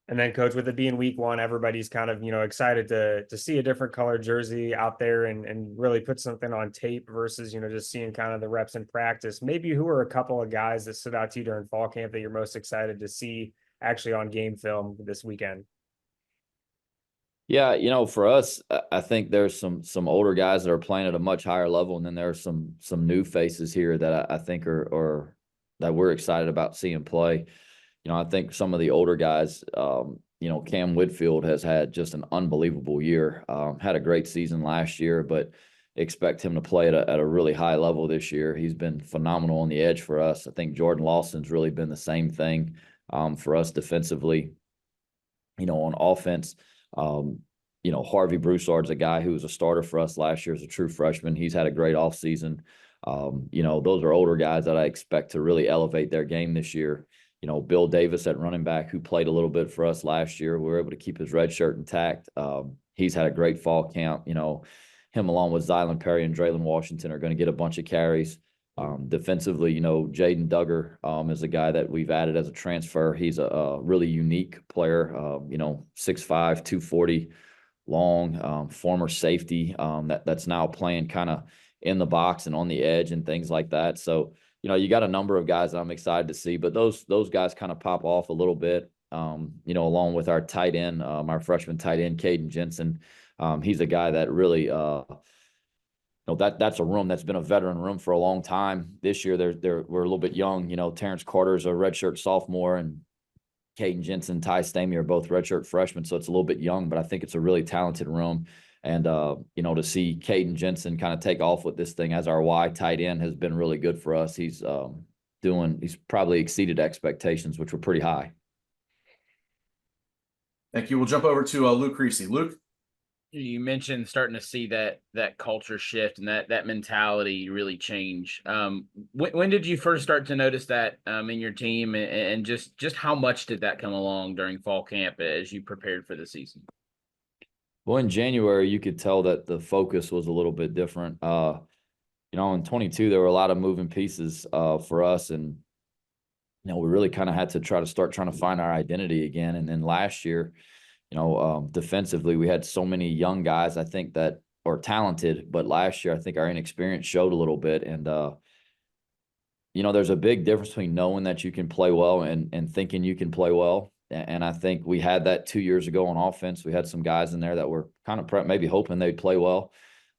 And then, Coach, with it being week 1, everybody's kind of, excited to see a different color jersey out there and really put something on tape versus, just seeing kind of the reps in practice. Maybe who are a couple of guys that stood out to you during fall camp that you're most excited to see actually on game film this weekend? Yeah, for us, I think there's some older guys that are playing at a much higher level, and then there are some new faces here that I think are that we're excited about seeing play. I think some of the older guys, Cam Whitfield has had just an unbelievable year. Had a great season last year, but expect him to play at a really high level this year. He's been phenomenal on the edge for us. I think Jordan Lawson's really been the same thing for us defensively. On offense, Harvey Broussard's a guy who was a starter for us last year as a true freshman. He's had a great offseason. Those are older guys that I expect to really elevate their game this year. Bill Davis at running back, who played a little bit for us last year. We were able to keep his red shirt intact. He's had a great fall camp. Him along with Zylan Perry and Draylon Washington are going to get a bunch of carries. Defensively, Jaden Duggar is a guy that we've added as a transfer. He's a really unique player, 6'5", 240, long, former safety that's now playing kind of in the box and on the edge and things like that. So, you got a number of guys that I'm excited to see, but those guys kind of pop off a little bit, along with our tight end, our freshman tight end, Caden Jensen. He's a guy that really, that's a room that's been a veteran room for a long time. This year, we're a little bit young. Terrence Carter's a redshirt sophomore, and Caden Jensen, Ty Stamey are both redshirt freshmen, so it's a little bit young, but I think it's a really talented room. And, to see Caden Jensen kind of take off with this thing as our Y tight end has been really good for us. He's probably exceeded expectations, which were pretty high. Thank you. We'll jump over to Luke Creasy. Luke? You mentioned starting to see that culture shift and that mentality really change. When did you first start to notice that in your team, and just how much did that come along during fall camp as you prepared for the season? Well, in January, you could tell that the focus was a little bit different. In 22, there were a lot of moving pieces for us, and we really kind of had to trying to find our identity again. And then last year, defensively, we had so many young guys, I think, that are talented, but last year, I think our inexperience showed a little bit. And, there's a big difference between knowing that you can play well and thinking you can play well. And I think we had that 2 years ago on offense. We had some guys in there that were kind of maybe hoping they'd play well.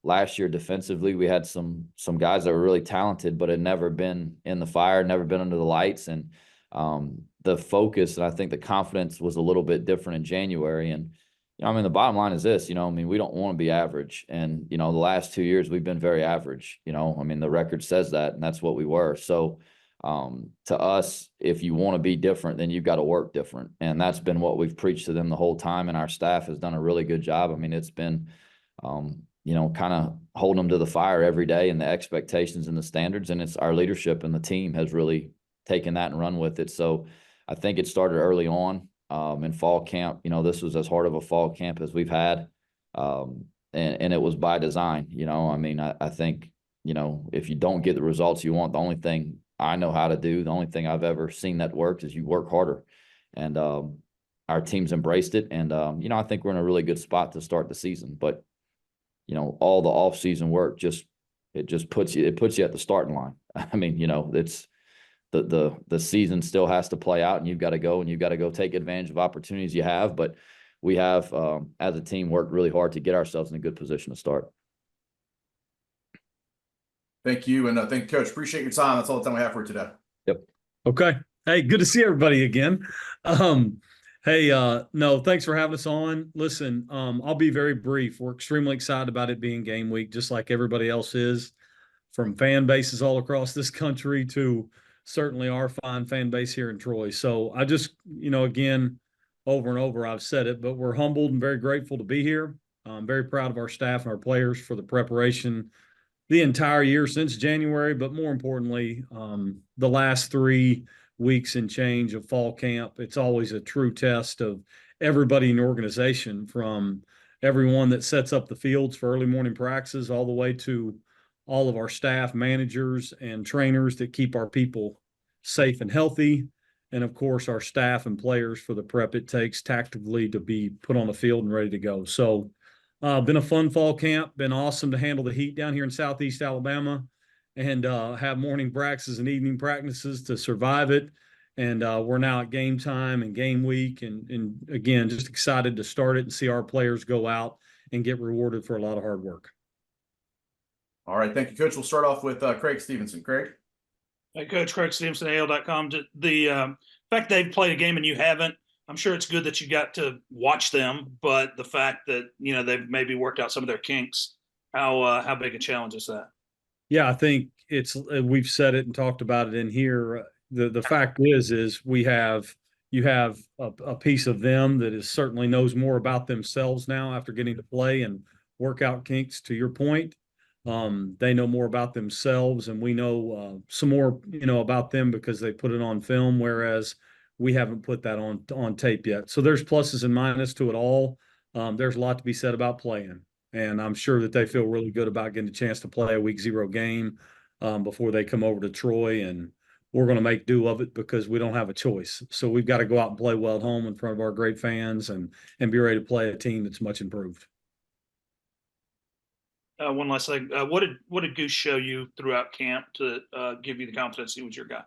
Last year, defensively, we had some guys that were really talented, but had never been in the fire, never been under the lights. And the focus and I think the confidence was a little bit different in January. And, the bottom line is this, we don't want to be average. And, the last 2 years we've been very average, the record says that, and that's what we were. So to us, if you want to be different, then you've got to work different. And that's been what we've preached to them the whole time. And our staff has done a really good job. It's been, kind of holding them to the fire every day and the expectations and the standards. And it's our leadership and the team has really taken that and run with it. So I think it started early on in fall camp. This was as hard of a fall camp as we've had. And it was by design. I think, if you don't get the results you want, the only thing I know how to do, the only thing I've ever seen that works is you work harder. And our team's embraced it. And, I think we're in a really good spot to start the season. But, all the off-season work puts you at the starting line. It's the season still has to play out, and you've got to go take advantage of opportunities you have. But we have, as a team, worked really hard to get ourselves in a good position to start. Thank you. And thank you, Coach. Appreciate your time. That's all the time we have for today. Yep. Okay. Hey, good to see everybody again. No, thanks for having us on. Listen, I'll be very brief. We're extremely excited about it being game week, just like everybody else is, from fan bases all across this country to certainly our fine fan base here in Troy. So I just, again, over and over, I've said it, but we're humbled and very grateful to be here. I'm very proud of our staff and our players for the preparation the entire year since January, but more importantly, the last 3 weeks and change of fall camp. It's always a true test of everybody in the organization, from everyone that sets up the fields for early morning practices all the way to all of our staff, managers, and trainers that keep our people safe and healthy. And of course, our staff and players for the prep it takes tactically to be put on the field and ready to go. So been a fun fall camp, been awesome to handle the heat down here in Southeast Alabama and have morning practices and evening practices to survive it. And we're now at game time and game week. And again, just excited to start it and see our players go out and get rewarded for a lot of hard work. All right. Thank you, Coach. We'll start off with Craig Stevenson. Craig? Hey, Coach, Craig Stevenson, AL.com. The fact they've played a game and you haven't, I'm sure it's good that you got to watch them, but the fact that, you know, they've maybe worked out some of their kinks, how big a challenge is that? Yeah, I think we've said it and talked about it in here. The fact is you have a piece of them that is certainly knows more about themselves now after getting to play and work out kinks, to your point. They know more about themselves, and we know some more, about them because they put it on film, whereas we haven't put that on tape yet. So there's pluses and minuses to it all. There's a lot to be said about playing, and I'm sure that they feel really good about getting a chance to play a week 0 game before they come over to Troy, and we're going to make do of it because we don't have a choice. So we've got to go out and play well at home in front of our great fans and be ready to play a team that's much improved. One last thing. What did Goose show you throughout camp to give you the confidence he was your guy?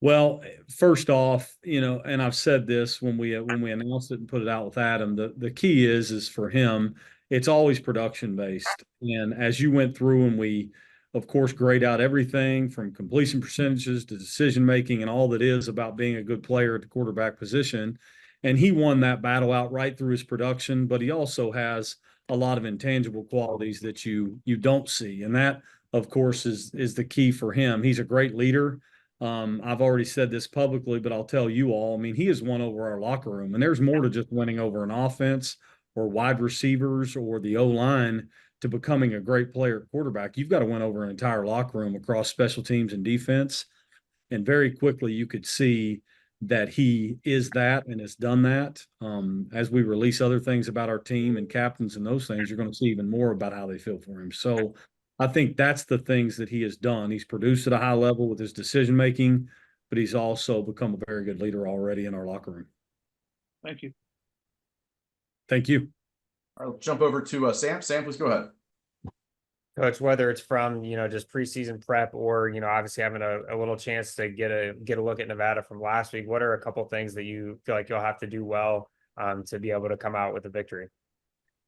Well, first off, and I've said this when we announced it and put it out with Adam, the key is for him, it's always production based. And as you went through and we, of course, grade out everything from completion percentages to decision making and all that is about being a good player at the quarterback position. And he won that battle out right through his production, but he also has a lot of intangible qualities that you don't see. And that, of course, is the key for him. He's a great leader. I've already said this publicly, but I'll tell you all, I mean, he has won over our locker room, and there's more to just winning over an offense or wide receivers or the O-line to becoming a great player at quarterback. You've got to win over an entire locker room across special teams and defense. And very quickly you could see that he is that and has done that. As we release other things about our team and captains and those things, you're going to see even more about how they feel for him. So I think that's the things that he has done. He's produced at a high level with his decision-making, but he's also become a very good leader already in our locker room. Thank you. Thank you. All right, let's jump over to Sam. Sam, please go ahead. Coach, whether it's from, just preseason prep or, obviously having a little chance to get a look at Nevada from last week, what are a couple things that you feel like you'll have to do well to be able to come out with a victory?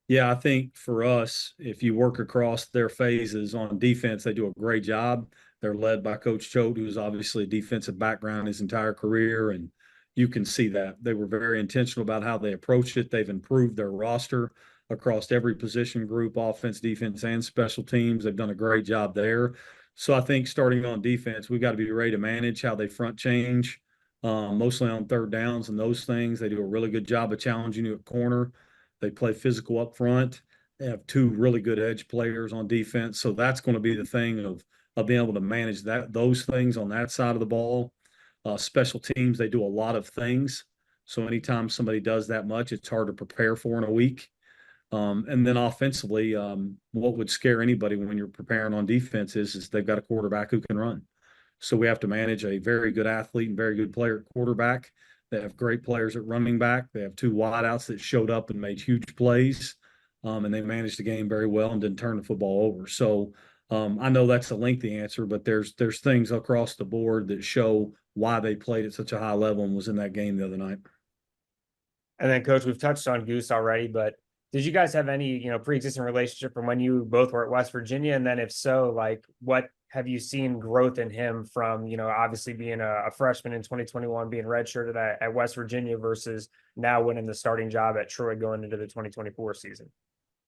Yeah, I think for us, if you work across their phases on defense, they do a great job. They're led by Coach Choate, who's obviously a defensive background his entire career, and you can see that. They were very intentional about how they approached it. They've improved their roster across every position group, offense, defense, and special teams. They've done a great job there. So I think starting on defense, we've got to be ready to manage how they front change, mostly on third downs and those things. They do a really good job of challenging you at corner. They play physical up front. They have 2 really good edge players on defense. So that's going to be the thing of being able to manage those things on that side of the ball. Special teams, they do a lot of things. So anytime somebody does that much, it's hard to prepare for in a week. And then offensively, what would scare anybody when you're preparing on defense is they've got a quarterback who can run. So we have to manage a very good athlete and very good player at quarterback. They have great players at running back. They have 2 wideouts that showed up and made huge plays, and they managed the game very well and didn't turn the football over. So I know that's a lengthy answer, but there's things across the board that show why they played at such a high level and was in that game the other night. And then, Coach, we've touched on Goose already, but did you guys have any, pre-existing relationship from when you both were at West Virginia? And then if so, like, what have you seen growth in him from, obviously being a freshman in 2021, being redshirted at West Virginia versus now winning the starting job at Troy going into the 2024 season?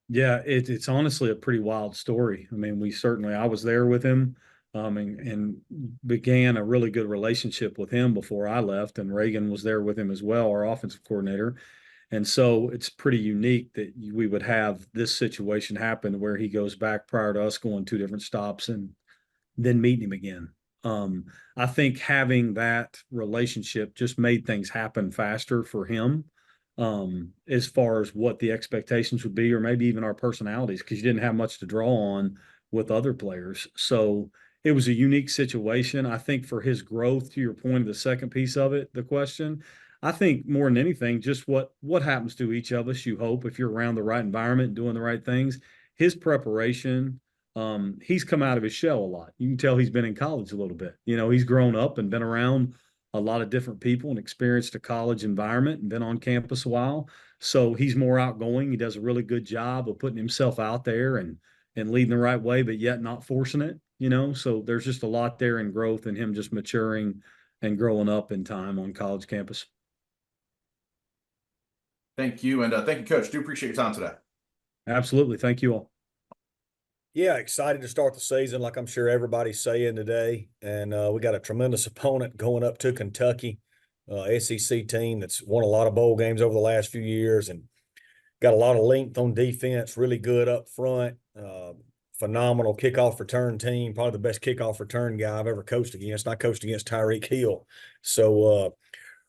Yeah, it's honestly a pretty wild story. I mean, I was there with him and began a really good relationship with him before I left. And Reagan was there with him as well, our offensive coordinator. And so it's pretty unique that we would have this situation happen where he goes back prior to us going 2 different stops and then meeting him again. I think having that relationship just made things happen faster for him as far as what the expectations would be, or maybe even our personalities, because you didn't have much to draw on with other players. So it was a unique situation. I think for his growth, to your point of the second piece of it, the question, I think more than anything, just what happens to each of us, you hope, if you're around the right environment and doing the right things. His preparation, he's come out of his shell a lot. You can tell he's been in college a little bit. He's grown up and been around a lot of different people and experienced a college environment and been on campus a while. So he's more outgoing. He does a really good job of putting himself out there and leading the right way, but yet not forcing it, you know? So there's just a lot there in growth and him just maturing and growing up in time on college campus. Thank you. And thank you, Coach. Do appreciate your time today. Absolutely. Thank you all. Yeah, excited to start the season, like I'm sure everybody's saying today. And we got a tremendous opponent going up to Kentucky, SEC team that's won a lot of bowl games over the last few years and got a lot of length on defense, really good up front. Phenomenal kickoff return team, probably the best kickoff return guy I've ever coached against. I coached against Tyreek Hill. So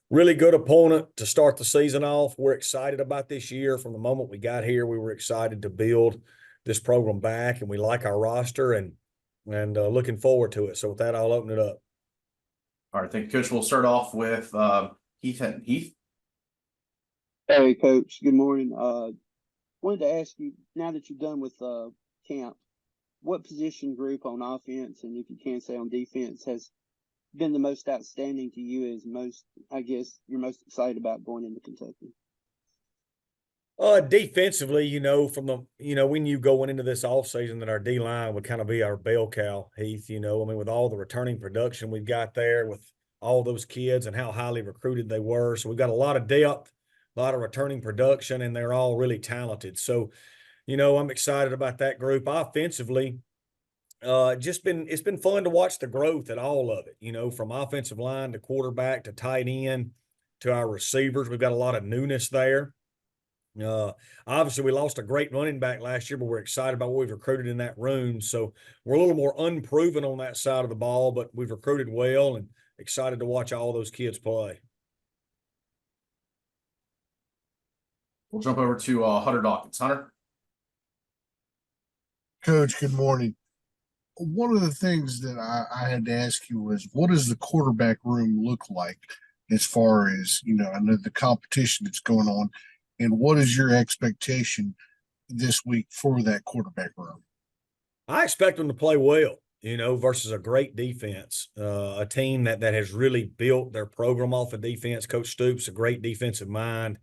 really good opponent to start the season off. We're excited about this year. From the moment we got here, we were excited to build this program back, and we like our roster and looking forward to it. So with that, I'll open it up. All right, thank you, Coach. We'll start off with Heath. Hey, Coach. Good morning. Wanted to ask you, now that you're done with camp, what position group on offense, and if you can say on defense, has been the most outstanding to you, as most, I guess, you're most excited about going into Kentucky? Defensively, we knew going into this offseason that our D-line would kind of be our bell cow, Heath, with all the returning production we've got there with all those kids and how highly recruited they were. So we've got a lot of depth, a lot of returning production, and they're all really talented. So, I'm excited about that group. Offensively, it's been fun to watch the growth at all of it, from offensive line to quarterback to tight end to our receivers. We've got a lot of newness there. Obviously we lost a great running back last year, but we're excited about what we've recruited in that room. So we're a little more unproven on that side of the ball, but we've recruited well and excited to watch all those kids play. We'll jump over to Hunter Dawkins. Hunter. Coach, good morning. One of the things that I had to ask you was, what does the quarterback room look like as far as, I know the competition that's going on, and what is your expectation this week for that quarterback room? I expect them to play well, versus a great defense, a team that has really built their program off of defense. Coach Stoops, a great defensive mind.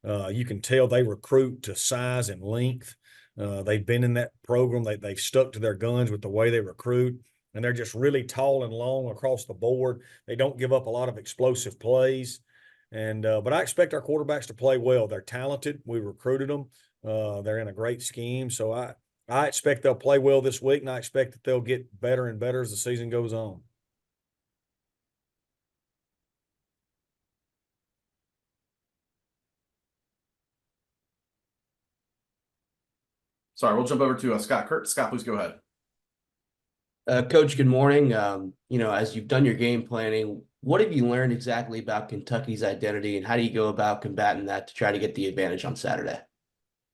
You can tell they recruit to size and length. They've been in that program. They've stuck to their guns with the way they recruit, and they're just really tall and long across the board. They don't give up a lot of explosive plays. But I expect our quarterbacks to play well. They're talented. We recruited them. They're in a great scheme. So I expect they'll play well this week, and I expect that they'll get better and better as the season goes on. Sorry, we'll jump over to Scott Kurt. Scott, please go ahead. Coach, good morning. As you've done your game planning, what have you learned exactly about Kentucky's identity, and how do you go about combating that to try to get the advantage on Saturday?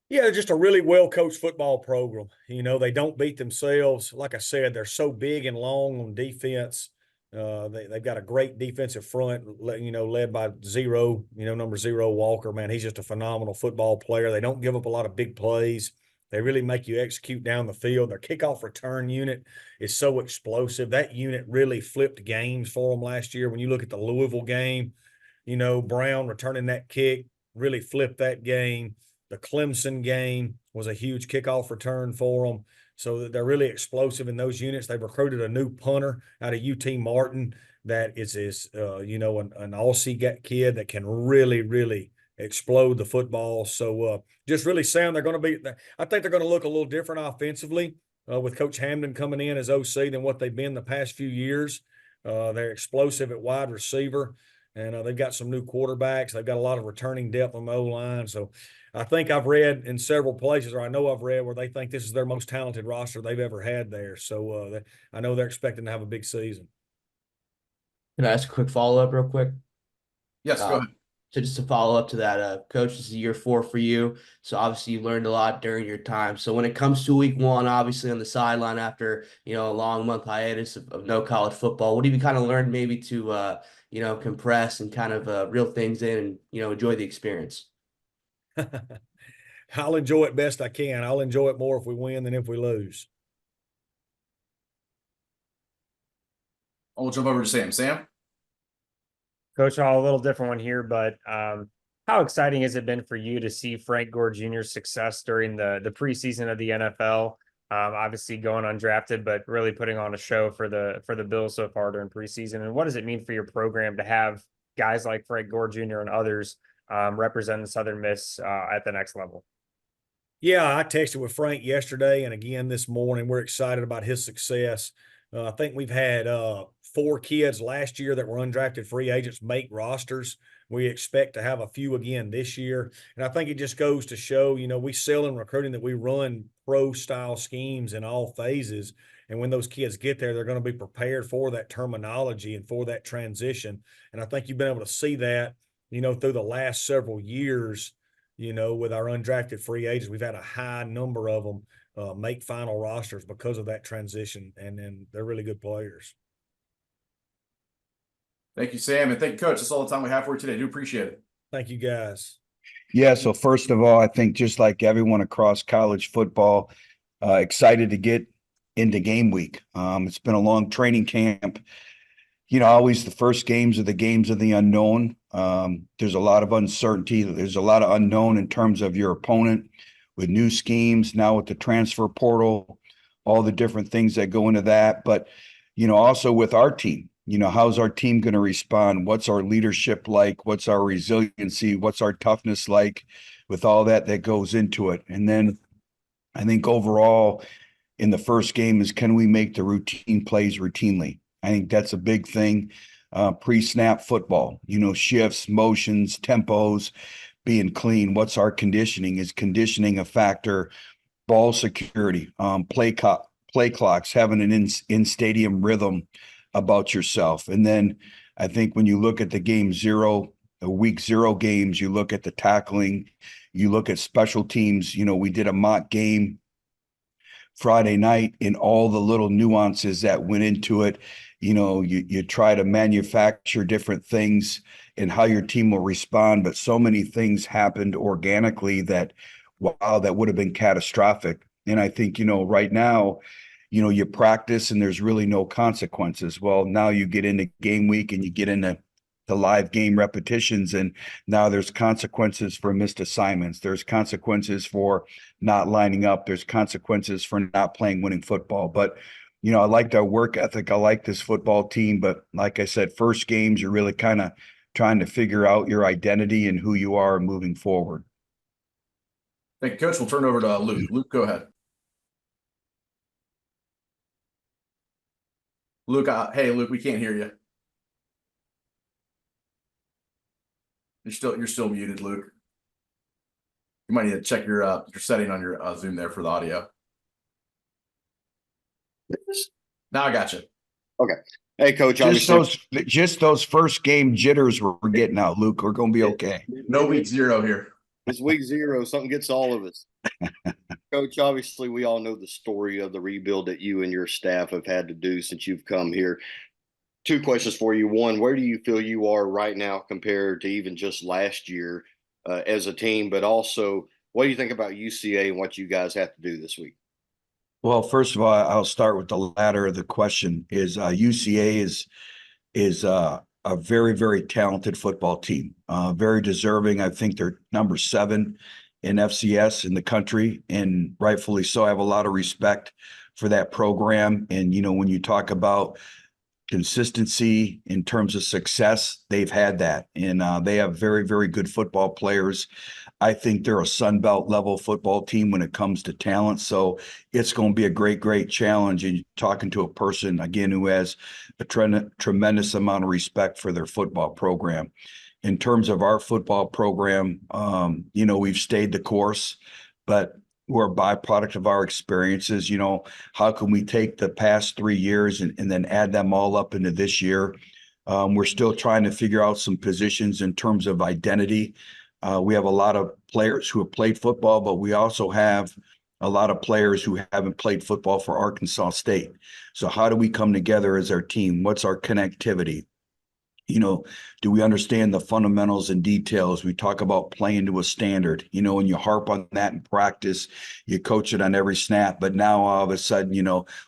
Yeah, they're just a really well-coached football program. They don't beat themselves. Like I said, they're so big and long on defense. They've got a great defensive front, led by number 0 Walker. Man, he's just a phenomenal football player. They don't give up a lot of big plays. They really make you execute down the field. Their kickoff return unit is so explosive. That unit really flipped games for them last year. When you look at the Louisville game, Brown returning that kick really flipped that game. The Clemson game was a huge kickoff return for them. So they're really explosive in those units. They've recruited a new punter out of UT Martin that is an Aussie kid that can really, really explode the football. So just really sound. I think they're going to look a little different offensively with Coach Hamden coming in as OC than what they've been the past few years. They're explosive at wide receiver, and they've got some new quarterbacks. They've got a lot of returning depth on the O-line. So I think I've read in several places, or I know I've read, where they think this is their most talented roster they've ever had there. So I know they're expecting to have a big season. Can I ask a quick follow-up real quick? Yes, go ahead. So just to follow up to that, Coach, this is year 4 for you. So obviously you learned a lot during your time. So when it comes to week 1, obviously on the sideline after, a long month hiatus of no college football, what have you kind of learned maybe to, compress and kind of reel things in and, enjoy the experience? I'll enjoy it best I can. I'll enjoy it more if we win than if we lose. I'll jump over to Sam. Sam? Coach, a little different one here, but how exciting has it been for you to see Frank Gore Jr.'s success during the preseason of the NFL? Obviously going undrafted, but really putting on a show for the Bills so far during preseason. And what does it mean for your program to have guys like Frank Gore Jr. and others represent the Southern Miss at the next level? Yeah, I texted with Frank yesterday and again this morning. We're excited about his success. I think we've had 4 kids last year that were undrafted free agents make rosters. We expect to have a few again this year. And I think it just goes to show, we sell in recruiting that we run pro-style schemes in all phases. And when those kids get there, they're going to be prepared for that terminology and for that transition. And I think you've been able to see that, through the last several years. With our undrafted free agents, we've had a high number of them make final rosters because of that transition, and then they're really good players. Thank you, Sam, and thank you, Coach. That's all the time we have for you today. I do appreciate it. Thank you, guys. Yeah, so first of all, I think just like everyone across college football, excited to get into game week. It's been a long training camp. Always the first games are the games of the unknown. There's a lot of uncertainty. There's a lot of unknown in terms of your opponent with new schemes, now with the transfer portal, all the different things that go into that. But, also with our team, how's our team going to respond? What's our leadership like? What's our resiliency? What's our toughness like with all that goes into it? And then I think overall in the first game is, can we make the routine plays routinely? I think that's a big thing. Pre-snap football, shifts, motions, tempos, being clean. What's our conditioning? Is conditioning a factor? Ball security, play clocks, having an in-stadium rhythm about yourself. And then I think when you look at the week 0 games, you look at the tackling, you look at special teams. We did a mock game Friday night in all the little nuances that went into it. You try to manufacture different things and how your team will respond, but so many things happened organically that, wow, that would have been catastrophic. And I think, right now, you practice and there's really no consequences. Well, now you get into game week and you get into the live game repetitions, and now there's consequences for missed assignments. There's consequences for not lining up. There's consequences for not playing winning football. But I like their work ethic. I like this football team. But like I said, first games, you're really kind of trying to figure out your identity and who you are moving forward. Thank you, Coach. We'll turn over to Luke. Luke, go ahead. Luke, hey, Luke, we can't hear you. You're still muted, Luke. You might need to check your setting on your Zoom there for the audio. Now I got you. Okay. Hey, Coach. Just those first game jitters we're getting out, Luke. We're going to be okay. No week 0 here. It's week 0. Something gets all of us. Coach, obviously, we all know the story of the rebuild that you and your staff have had to do since you've come here. 2 questions for you. One, where do you feel you are right now compared to even just last year as a team? But also, what do you think about UCA and what you guys have to do this week? Well, first of all, I'll start with the latter of the question. UCA is a very, very talented football team, very deserving. I think they're number 7 in FCS in the country, and rightfully so. I have a lot of respect for that program. And, when you talk about consistency in terms of success, they've had that. And they have very, very good football players. I think they're a Sun Belt level football team when it comes to talent. So it's going to be a great, great challenge. And talking to a person, again, who has a tremendous amount of respect for their football program. In terms of our football program, we've stayed the course, but we're a byproduct of our experiences. How can we take the past 3 years and then add them all up into this year? We're still trying to figure out some positions in terms of identity. We have a lot of players who have played football, but we also have a lot of players who haven't played football for Arkansas State. So how do we come together as our team? What's our connectivity? do we understand the fundamentals and details? We talk about playing to a standard, and you harp on that in practice, you coach it on every snap. But now all of a sudden,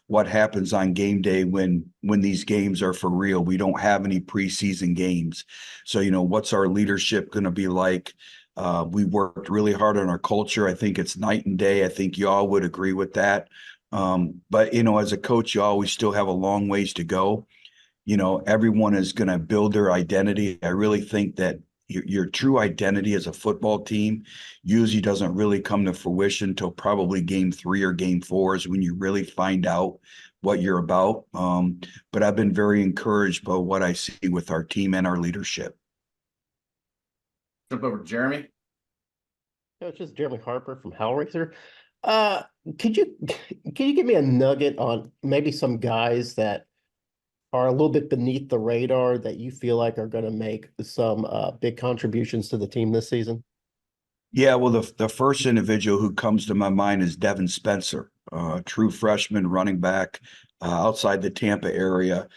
what happens on game day when these games are for real? We don't have any preseason games. So, what's our leadership going to be like? We worked really hard on our culture. I think it's night and day. I think you all would agree with that. But, as a coach, you always still have a long ways to go. Everyone is going to build their identity. I really think that your true identity as a football team usually doesn't really come to fruition until probably game 3 or game 4 is when you really find out what you're about. But I've been very encouraged by what I see with our team and our leadership. Jump over to Jeremy. Coach, this is Jeremy Harper from Hellraiser. Can you give me a nugget on maybe some guys that are a little bit beneath the radar that you feel like are going to make some big contributions to the team this season? Yeah, well, the first individual who comes to my mind is Devin Spencer, true freshman running back outside the Tampa area.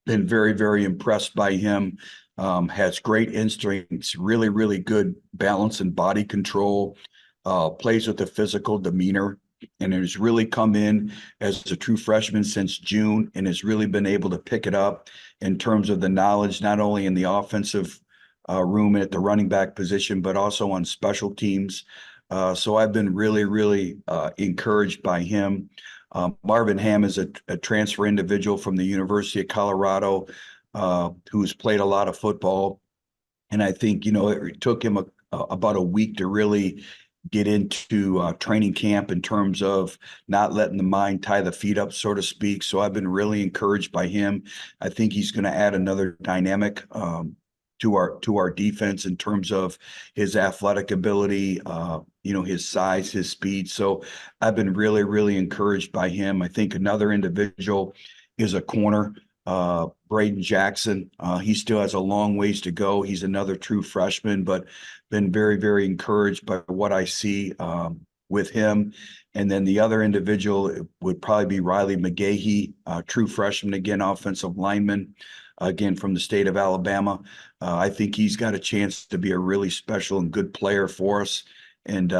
Been very, very impressed by him. Has great instincts, really, really good balance and body control, plays with a physical demeanor, and has really come in as a true freshman since June and has really been able to pick it up in terms of the knowledge, not only in the offensive room at the running back position, but also on special teams. So I've been really, really encouraged by him. Marvin Ham is a transfer individual from the University of Colorado who's played a lot of football. And I think, it took him about a week to really get into training camp in terms of not letting the mind tie the feet up, so to speak. So I've been really encouraged by him. I think he's going to add another dynamic to our defense in terms of his athletic ability, his size, his speed. So I've been really, really encouraged by him. I think another individual is a corner, Braden Jackson. He still has a long ways to go. He's another true freshman, but been very, very encouraged by what I see with him. And then the other individual would probably be Riley McGahee, true freshman, again, offensive lineman, again, from the state of Alabama. I think he's got a chance to be a really special and good player for us. And,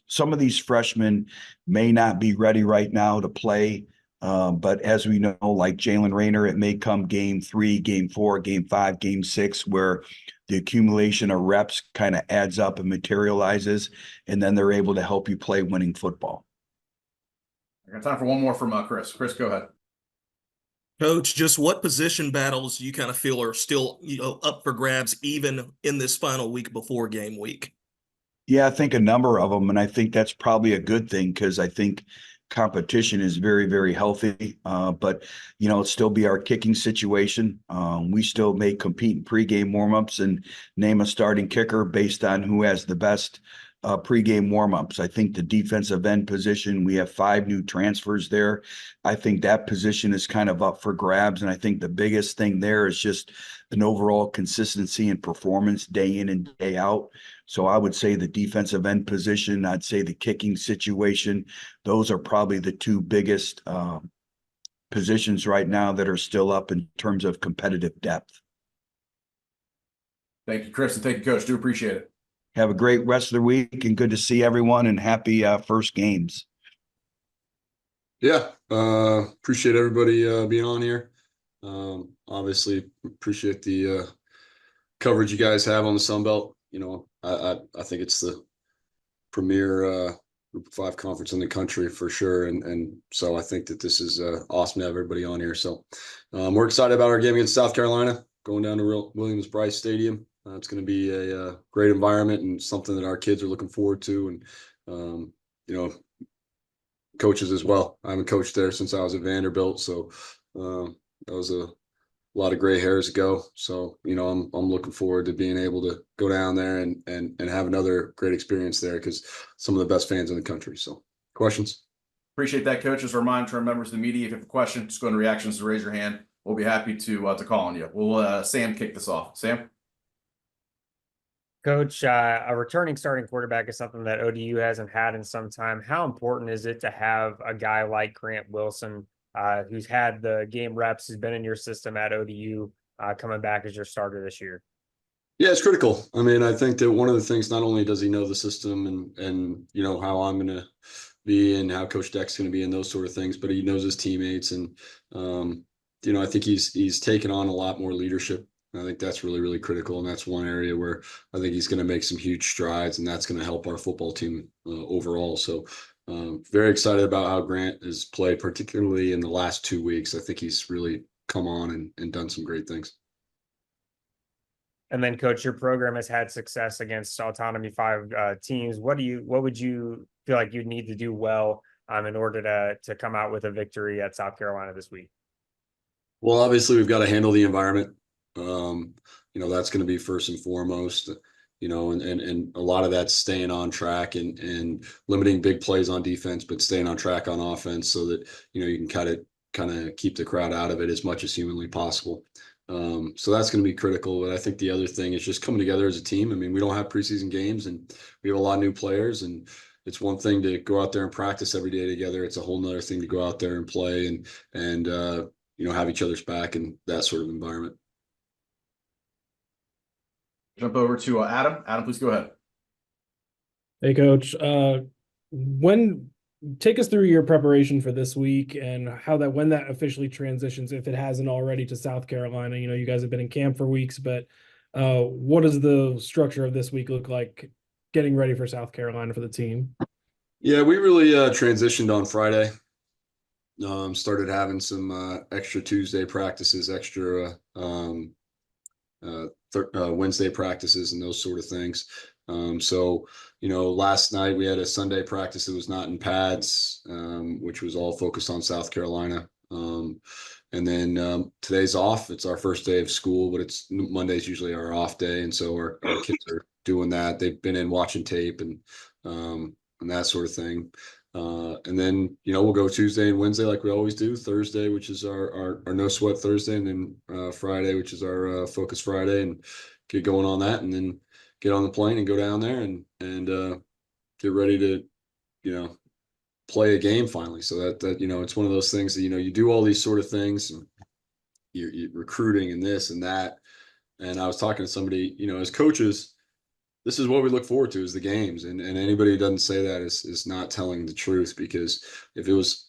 some of these freshmen may not be ready right now to play. But as we know, like Jalen Rahne, it may come game 3, game 4, game 5, game 6, where the accumulation of reps kind of adds up and materializes, and then they're able to help you play winning football. I got time for one more from Chris. Chris, go ahead. Coach, just what position battles do you kind of feel are still, up for grabs even in this final week before game week? Yeah, I think a number of them, and I think that's probably a good thing because I think competition is very, very healthy. But it'll still be our kicking situation. We still may compete in pregame warmups and name a starting kicker based on who has the best pregame warmups. I think the defensive end position, we have 5 new transfers there. I think that position is kind of up for grabs. And I think the biggest thing there is just an overall consistency and performance day in and day out. So I would say the defensive end position, I'd say the kicking situation, those are probably the 2 biggest positions right now that are still up in terms of competitive depth. Thank you, Chris, and thank you, Coach. Do appreciate it. Have a great rest of the week and good to see everyone and happy first games. Yeah, appreciate everybody being on here. Obviously appreciate the coverage you guys have on the Sun Belt. I think it's the premier Group of 5 conference in the country for sure. And so I think that this is awesome to have everybody on here. So we're excited about our game against South Carolina, going down to Williams-Brice Stadium. It's going to be a great environment and something that our kids are looking forward to. And, coaches as well. I haven't coached there since I was at Vanderbilt. So that was a lot of gray hairs ago. So, I'm looking forward to being able to go down there and have another great experience there because some of the best fans in the country. So questions? Appreciate that, Coach. As a reminder to our members of the media, if you have a question, just go into reactions to raise your hand. We'll be happy to call on you. We'll Sam kick this off. Sam? Coach, a returning starting quarterback is something that ODU hasn't had in some time. How important is it to have a guy like Grant Wilson, who's had the game reps, who's been in your system at ODU, coming back as your starter this year? Yeah, it's critical. I mean, I think that one of the things, not only does he know the system and how I'm going to be and how Coach Deck's going to be and those sort of things, but he knows his teammates and I think he's taken on a lot more leadership. I think that's really, really critical, and that's one area where I think he's going to make some huge strides, and that's going to help our football team overall. So, very excited about how Grant has played, particularly in the last 2 weeks. I think he's really come on and done some great things. And then, Coach, your program has had success against Autonomy 5 teams. What would you feel like you'd need to do well in order to come out with a victory at South Carolina this week? Well, obviously, we've got to handle the environment. That's going to be first and foremost. And a lot of that's staying on track and limiting big plays on defense, but staying on track on offense so that you can kind of keep the crowd out of it as much as humanly possible. So that's going to be critical. But I think the other thing is just coming together as a team. I mean, we don't have preseason games, and we have a lot of new players, and it's one thing to go out there and practice every day together. It's a whole nother thing to go out there and play and have each other's back in that sort of environment. Jump over to Adam. Adam, please go ahead. Hey, Coach. Take us through your preparation for this week and when that officially transitions, if it hasn't already, to South Carolina. You guys have been in camp for weeks, but what does the structure of this week look like getting ready for South Carolina for the team? Yeah, we really transitioned on Friday. Started having some extra Tuesday practices, extra Wednesday practices, and those sort of things. Last night we had a Sunday practice that was not in pads, which was all focused on South Carolina. And then today's off. It's our first day of school, but Monday's usually our off day. And so our kids are doing that. They've been in watching tape and that sort of thing. And then, we'll go Tuesday and Wednesday like we always do. Thursday, which is our no sweat Thursday, and then Friday, which is our focus Friday, and get going on that, and then get on the plane and go down there and get ready to, play a game finally. So that it's one of those things that, you do all these sort of things, and you're recruiting and this and that. And I was talking to somebody, as coaches, this is what we look forward to, is the games. And anybody who doesn't say that is not telling the truth, because if it was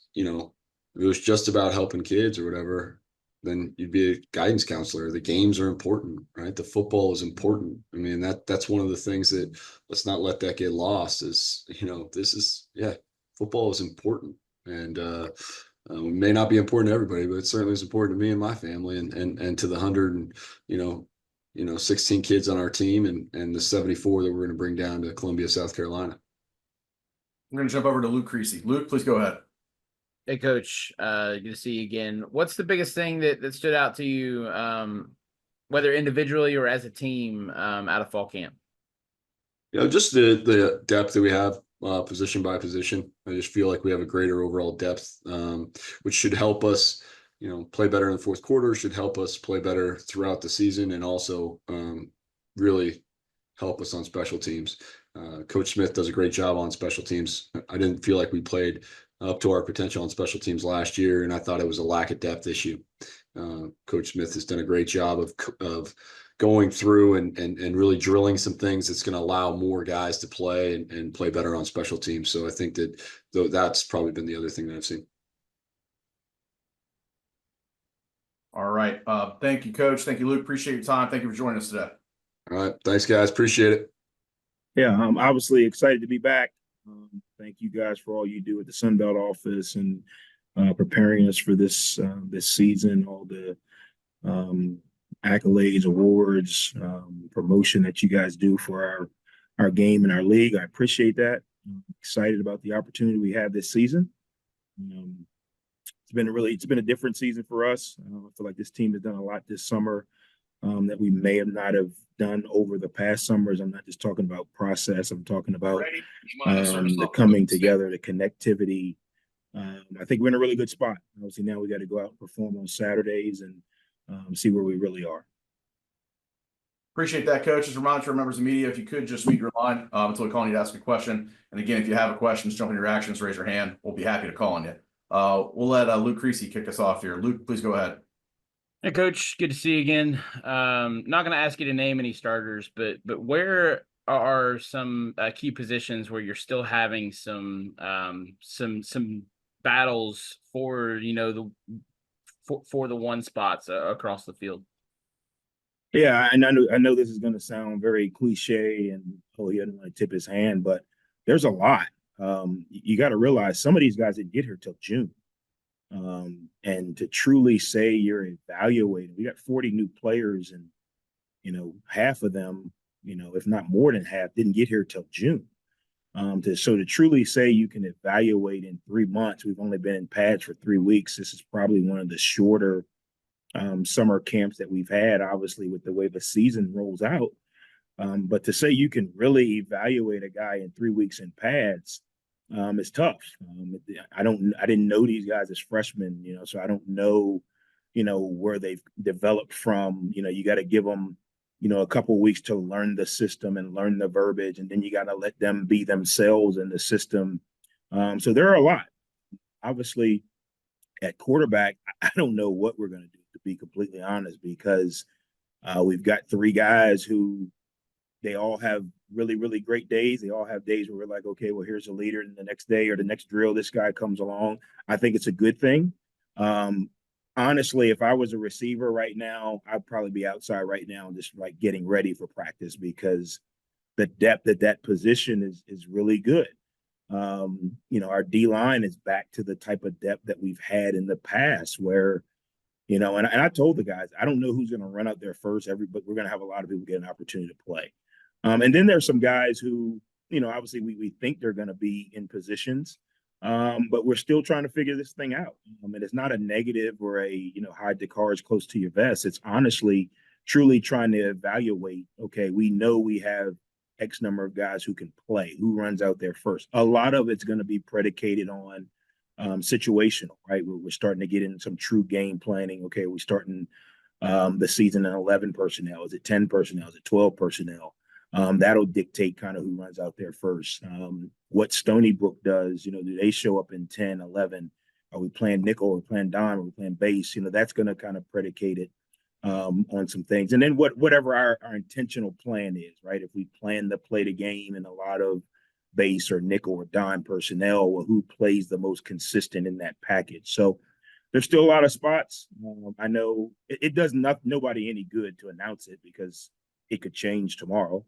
just about helping kids or whatever, then you'd be a guidance counselor. The games are important, right? The football is important. I mean, that's one of the things that, let's not let that get lost, is, football is important. And it may not be important to everybody, but it certainly is important to me and my family and to the 16 kids on our team and the 74 that we're going to bring down to Columbia, South Carolina. I'm going to jump over to Luke Creasy. Luke, please go ahead. Hey, Coach. Good to see you again. What's the biggest thing that stood out to you, whether individually or as a team, out of fall camp? Just the depth that we have, position by position. I just feel like we have a greater overall depth, which should help us, play better in the fourth quarter, should help us play better throughout the season, and also really help us on special teams. Coach Smith does a great job on special teams. I didn't feel like we played up to our potential on special teams last year, and I thought it was a lack of depth issue. Coach Smith has done a great job of going through and really drilling some things that's going to allow more guys to play and play better on special teams. So I think that's probably been the other thing that I've seen. All right. Thank you, Coach. Thank you, Luke. Appreciate your time. Thank you for joining us today. All right. Thanks, guys. Appreciate it. Yeah, I'm obviously excited to be back. Thank you guys for all you do at the Sunbelt office and preparing us for this season, all the accolades, awards, promotion that you guys do for our game and our league. I appreciate that. I'm excited about the opportunity we have this season. It's been a different season for us. I feel like this team has done a lot this summer that we may have not have done over the past summers. I'm not just talking about process. I'm talking about the coming together, the connectivity. I think we're in a really good spot. Obviously, now we got to go out and perform on Saturdays and see where we really are. Appreciate that, Coach. Just a reminder to our members of the media, if you could just mute your line until we call on you to ask a question. And again, if you have a question, just jump in your actions, raise your hand. We'll be happy to call on you. We'll let Luke Creasy kick us off here. Luke, please go ahead. Hey, Coach, good to see you again. Not going to ask you to name any starters, but where are some key positions where you're still having some battles for for the one spots across the field? Yeah, and I know this is going to sound very cliche, and oh, he doesn't want to tip his hand, but there's a lot. You got to realize some of these guys didn't get here till June. And to truly say you're evaluating, we got 40 new players, and half of them, if not more than half, didn't get here till June. To truly say you can evaluate in 3 months, we've only been in pads for 3 weeks. This is probably one of the shorter summer camps that we've had, obviously, with the way the season rolls out. But to say you can really evaluate a guy in 3 weeks in pads is tough. I didn't know these guys as freshmen, so I don't know, where they've developed from. You got to give them, a couple of weeks to learn the system and learn the verbiage, and then you got to let them be themselves in the system. So there are a lot. Obviously, at quarterback, I don't know what we're going to do, to be completely honest, because we've got 3 guys who they all have really, really great days. They all have days where we're like, okay, well, here's a leader, and the next day or the next drill, this guy comes along. I think it's a good thing. Honestly, if I was a receiver right now, I'd probably be outside right now and just like getting ready for practice, because the depth at that position is really good. Our D line is back to the type of depth that we've had in the past, where, and I told the guys, I don't know who's going to run out there first, but we're going to have a lot of people get an opportunity to play. And then there's some guys who, obviously we think they're going to be in positions, but we're still trying to figure this thing out. And it's not a negative or a, hide the cards close to your vest. It's honestly, truly trying to evaluate, okay, we know we have X number of guys who can play, who runs out there first. A lot of it's going to be predicated on situational, right? We're starting to get in some true game planning. Okay, we're starting the season in 11 personnel. Is it 10 personnel? Is it 12 personnel? That'll dictate kind of who runs out there first. What Stony Brook does, do they show up in 10, 11? Are we playing nickel? Are we playing dime? Are we playing base? That's going to kind of predicate it on some things. And then whatever our intentional plan is, right? If we plan to play the game in a lot of base or nickel or dime personnel, well, who plays the most consistent in that package? So there's still a lot of spots. I know it does nobody any good to announce it, because it could change tomorrow.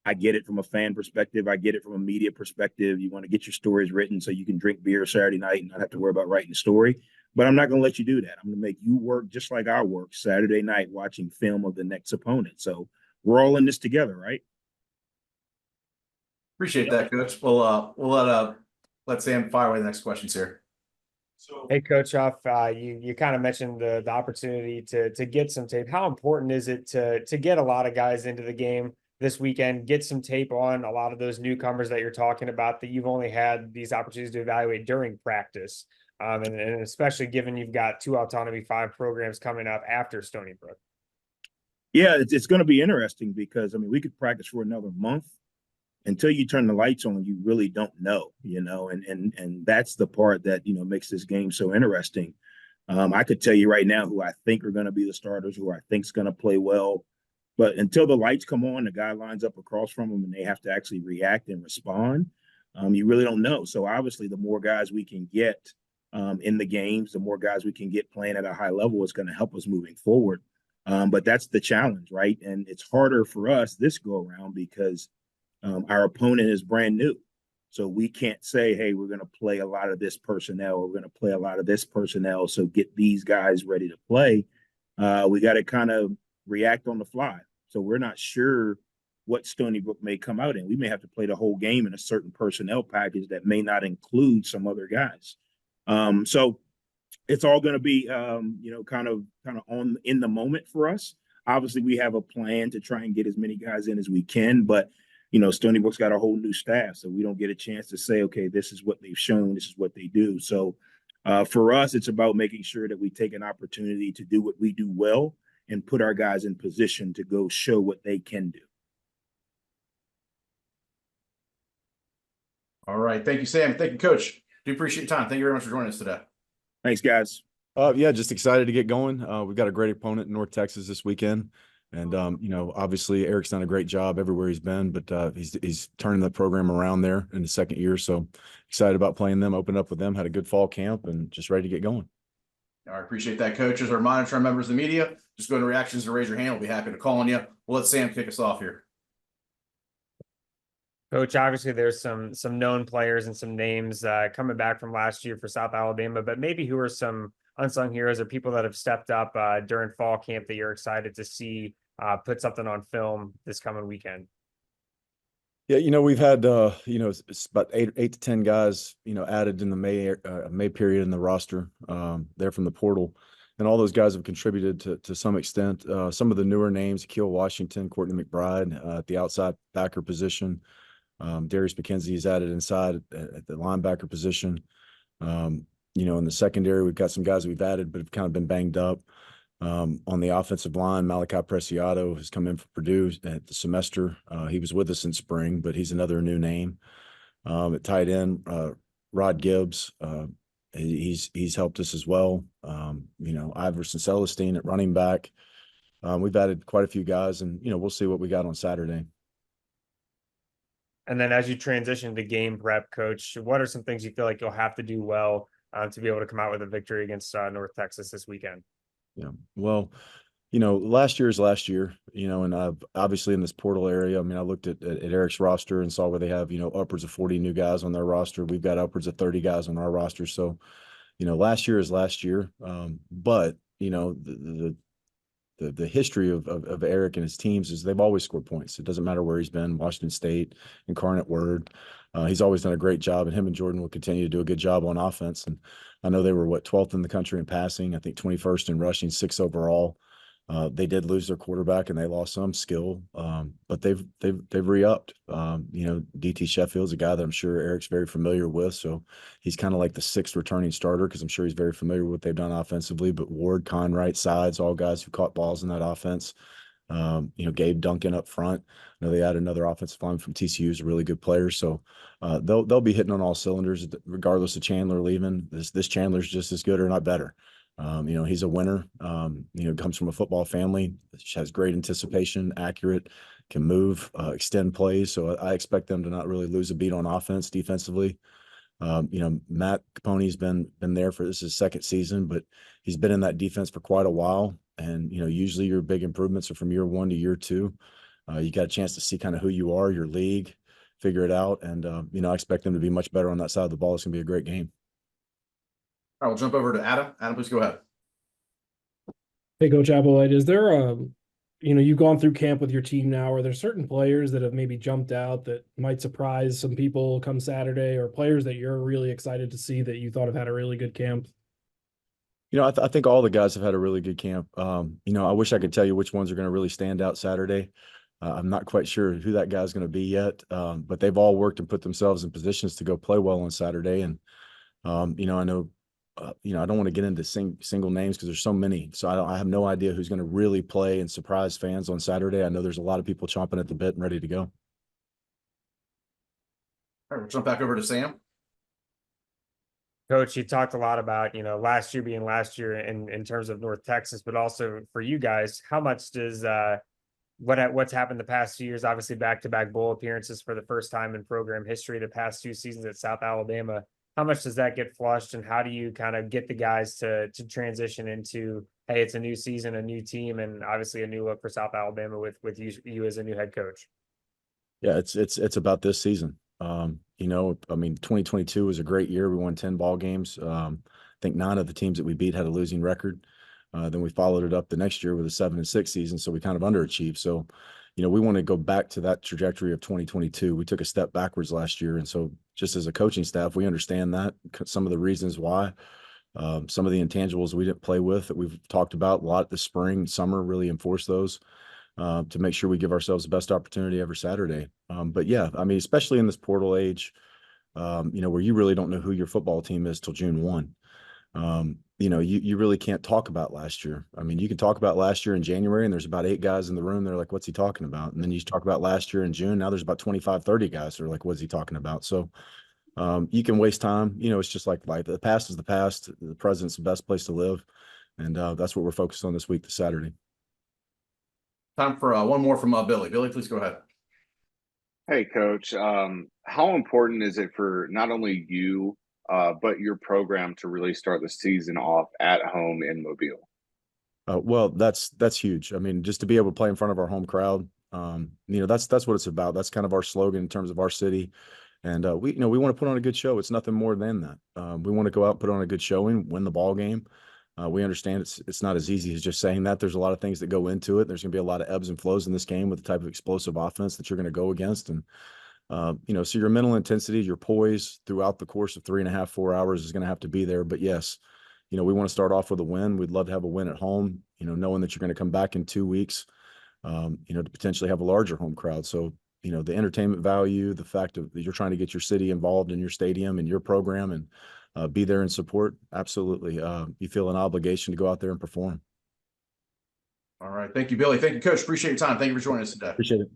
I get it from a fan perspective. I get it from a media perspective. You want to get your stories written so you can drink beer Saturday night and not have to worry about writing a story. But I'm not going to let you do that. I'm going to make you work just like I work Saturday night watching film of the next opponent. So we're all in this together, right? Appreciate that, Coach. We'll let Sam fire away the next questions here. Hey, Coach Huff, you kind of mentioned the opportunity to get some tape. How important is it to get a lot of guys into the game this weekend, get some tape on a lot of those newcomers that you're talking about that you've only had these opportunities to evaluate during practice? And especially given you've got 2 Autonomy 5 programs coming up after Stony Brook. Yeah, it's going to be interesting, because, we could practice for another month. Until you turn the lights on, you really don't know, and that's the part that, makes this game so interesting. I could tell you right now who I think are going to be the starters, who I think is going to play well. But until the lights come on, the guy lines up across from them and they have to actually react and respond, you really don't know. So obviously, the more guys we can get in the games, the more guys we can get playing at a high level is going to help us moving forward. But that's the challenge, right? And it's harder for us this go around because our opponent is brand new. So we can't say, hey, we're going to play a lot of this personnel, or we're going to play a lot of this personnel, so get these guys ready to play. We got to kind of react on the fly. So we're not sure what Stony Brook may come out in. We may have to play the whole game in a certain personnel package that may not include some other guys. So it's all going to be, kind of on in the moment for us. Obviously, we have a plan to try and get as many guys in as we can, but Stony Brook's got a whole new staff, so we don't get a chance to say, okay, this is what they've shown, this is what they do. So for us, it's about making sure that we take an opportunity to do what we do well and put our guys in position to go show what they can do. All right. Thank you, Sam. Thank you, Coach. Do appreciate your time. Thank you very much for joining us today. Thanks, guys. Yeah, just excited to get going. We've got a great opponent in North Texas this weekend. And obviously Eric's done a great job everywhere he's been, but he's turning the program around there in the second year. So excited about playing them, opened up with them, had a good fall camp, and just ready to get going. All right, appreciate that, coach. As a reminder to our members of the media, just go into reactions and raise your hand. We'll be happy to call on you. We'll let Sam kick us off here. Coach, obviously there's some known players and some names coming back from last year for South Alabama, but maybe who are some unsung heroes or people that have stepped up during fall camp that you're excited to see put something on film this coming weekend? Yeah, we've had it's about eight to 10 guys, added in the May period in the roster. They're from the portal, and all those guys have contributed to some extent. Some of the newer names: Akil Washington, Courtney McBride at the outside backer position. Darius McKenzie is added inside at the linebacker position. In the secondary, we've got some guys that we've added, but have kind of been banged up. On the offensive line, Malachi Preciado has come in for Purdue at the semester. He was with us in spring, but he's another new name. At tight end, Rod Gibbs, he's helped us as well. Iverson Celestine at running back. We've added quite a few guys, and we'll see what we got on Saturday. And then as you transition to game prep, Coach, what are some things you feel like you'll have to do well to be able to come out with a victory against North Texas this weekend? Yeah, well, last year is last year, and obviously in this portal area, I looked at Eric's roster and saw where they have, upwards of 40 new guys on their roster. We've got upwards of 30 guys on our roster. So, last year is last year. But, the history of Eric and his teams is they've always scored points. It doesn't matter where he's been, Washington State, Incarnate Word. He's always done a great job, and him and Jordan will continue to do a good job on offense. And I know they were 12th in the country in passing, I think 21st in rushing, 6th overall. They did lose their quarterback and they lost some skill, but they've re-upped. DT Sheffield's a guy that I'm sure Eric's very familiar with, so he's kind of like the 6th returning starter because I'm sure he's very familiar with what they've done offensively. But Ward, Conwright, Sides, all guys who caught balls in that offense. Gabe Duncan up front. I know they added another offensive lineman from TCU who's a really good player. So they'll be hitting on all cylinders regardless of Chandler leaving. This Chandler's just as good or not better. He's a winner. Comes from a football family, has great anticipation, accurate, can move, extend plays. So I expect them to not really lose a beat on offense. Defensively, Matt Capone's been there for this is his second season, but he's been in that defense for quite a while. And usually your big improvements are from year 1 to year 2. You got a chance to see kind of who you are, your league, figure it out, and I expect them to be much better on that side of the ball. It's gonna be a great game. All right, we'll jump over to Adam. Adam, please go ahead. Hey, Coach Applewhite, is there you've gone through camp with your team now. Are there certain players that have maybe jumped out that might surprise some people come Saturday, or players that you're really excited to see that you thought have had a really good camp? I think all the guys have had a really good camp. I wish I could tell you which ones are going to really stand out Saturday. I'm not quite sure who that guy's going to be yet, but they've all worked and put themselves in positions to go play well on Saturday. And, I know, I don't want to get into single names because there's so many. So I have no idea who's going to really play and surprise fans on Saturday. I know there's a lot of people chomping at the bit and ready to go. All right, we'll jump back over to Sam. Coach, you talked a lot about, last year being last year in terms of North Texas, but also for you guys, how much does what's happened the past 2 years, obviously back-to-back bowl appearances for the first time in program history, the past 2 seasons at South Alabama, how much does that get flushed, and how do you kind of get the guys to transition into, hey, it's a new season, a new team, and obviously a new look for South Alabama with you as a new head coach? Yeah, it's about this season. 2022 was a great year. We won 10 ball games. I think 9 of the teams that we beat had a losing record. Then we followed it up the next year with a 7-6 season. So we kind of underachieved. So, we want to go back to that trajectory of 2022. We took a step backwards last year. And so just as a coaching staff, we understand that some of the reasons why, some of the intangibles we didn't play with that we've talked about a lot this spring, summer, really enforce those. To make sure we give ourselves the best opportunity every Saturday. But yeah, especially in this portal age, where you really don't know who your football team is till June 1. You really can't talk about last year. You can talk about last year in January and there's about 8 guys in the room. They're like, what's he talking about? And then you talk about last year in June. Now there's about 25, 30 guys that are like, what's he talking about? So, You can waste time. It's just like life. The past is the past. The present's the best place to live. And that's what we're focused on this week, this Saturday. Time for one more from Billy. Billy, please go ahead. Hey, Coach. How important is it for not only you, but your program to really start the season off at home in Mobile? Well, that's huge. I mean, just to be able to play in front of our home crowd, that's what it's about. That's kind of our slogan in terms of our city. And we want to put on a good show. It's nothing more than that. We want to go out and put on a good showing, win the ball game. We understand it's not as easy as just saying that. There's a lot of things that go into it. There's going to be a lot of ebbs and flows in this game with the type of explosive offense that you're going to go against. And, so your mental intensity, your poise throughout the course of 3.5, 4 hours is going to have to be there. But yes, we want to start off with a win. We'd love to have a win at home, knowing that you're going to come back in 2 weeks, to potentially have a larger home crowd. So, the entertainment value, the fact that you're trying to get your city involved in your stadium and your program and be there and support. Absolutely. You feel an obligation to go out there and perform. All right. Thank you, Billy. Thank you, Coach. Appreciate your time. Thank you for joining us today. Appreciate it.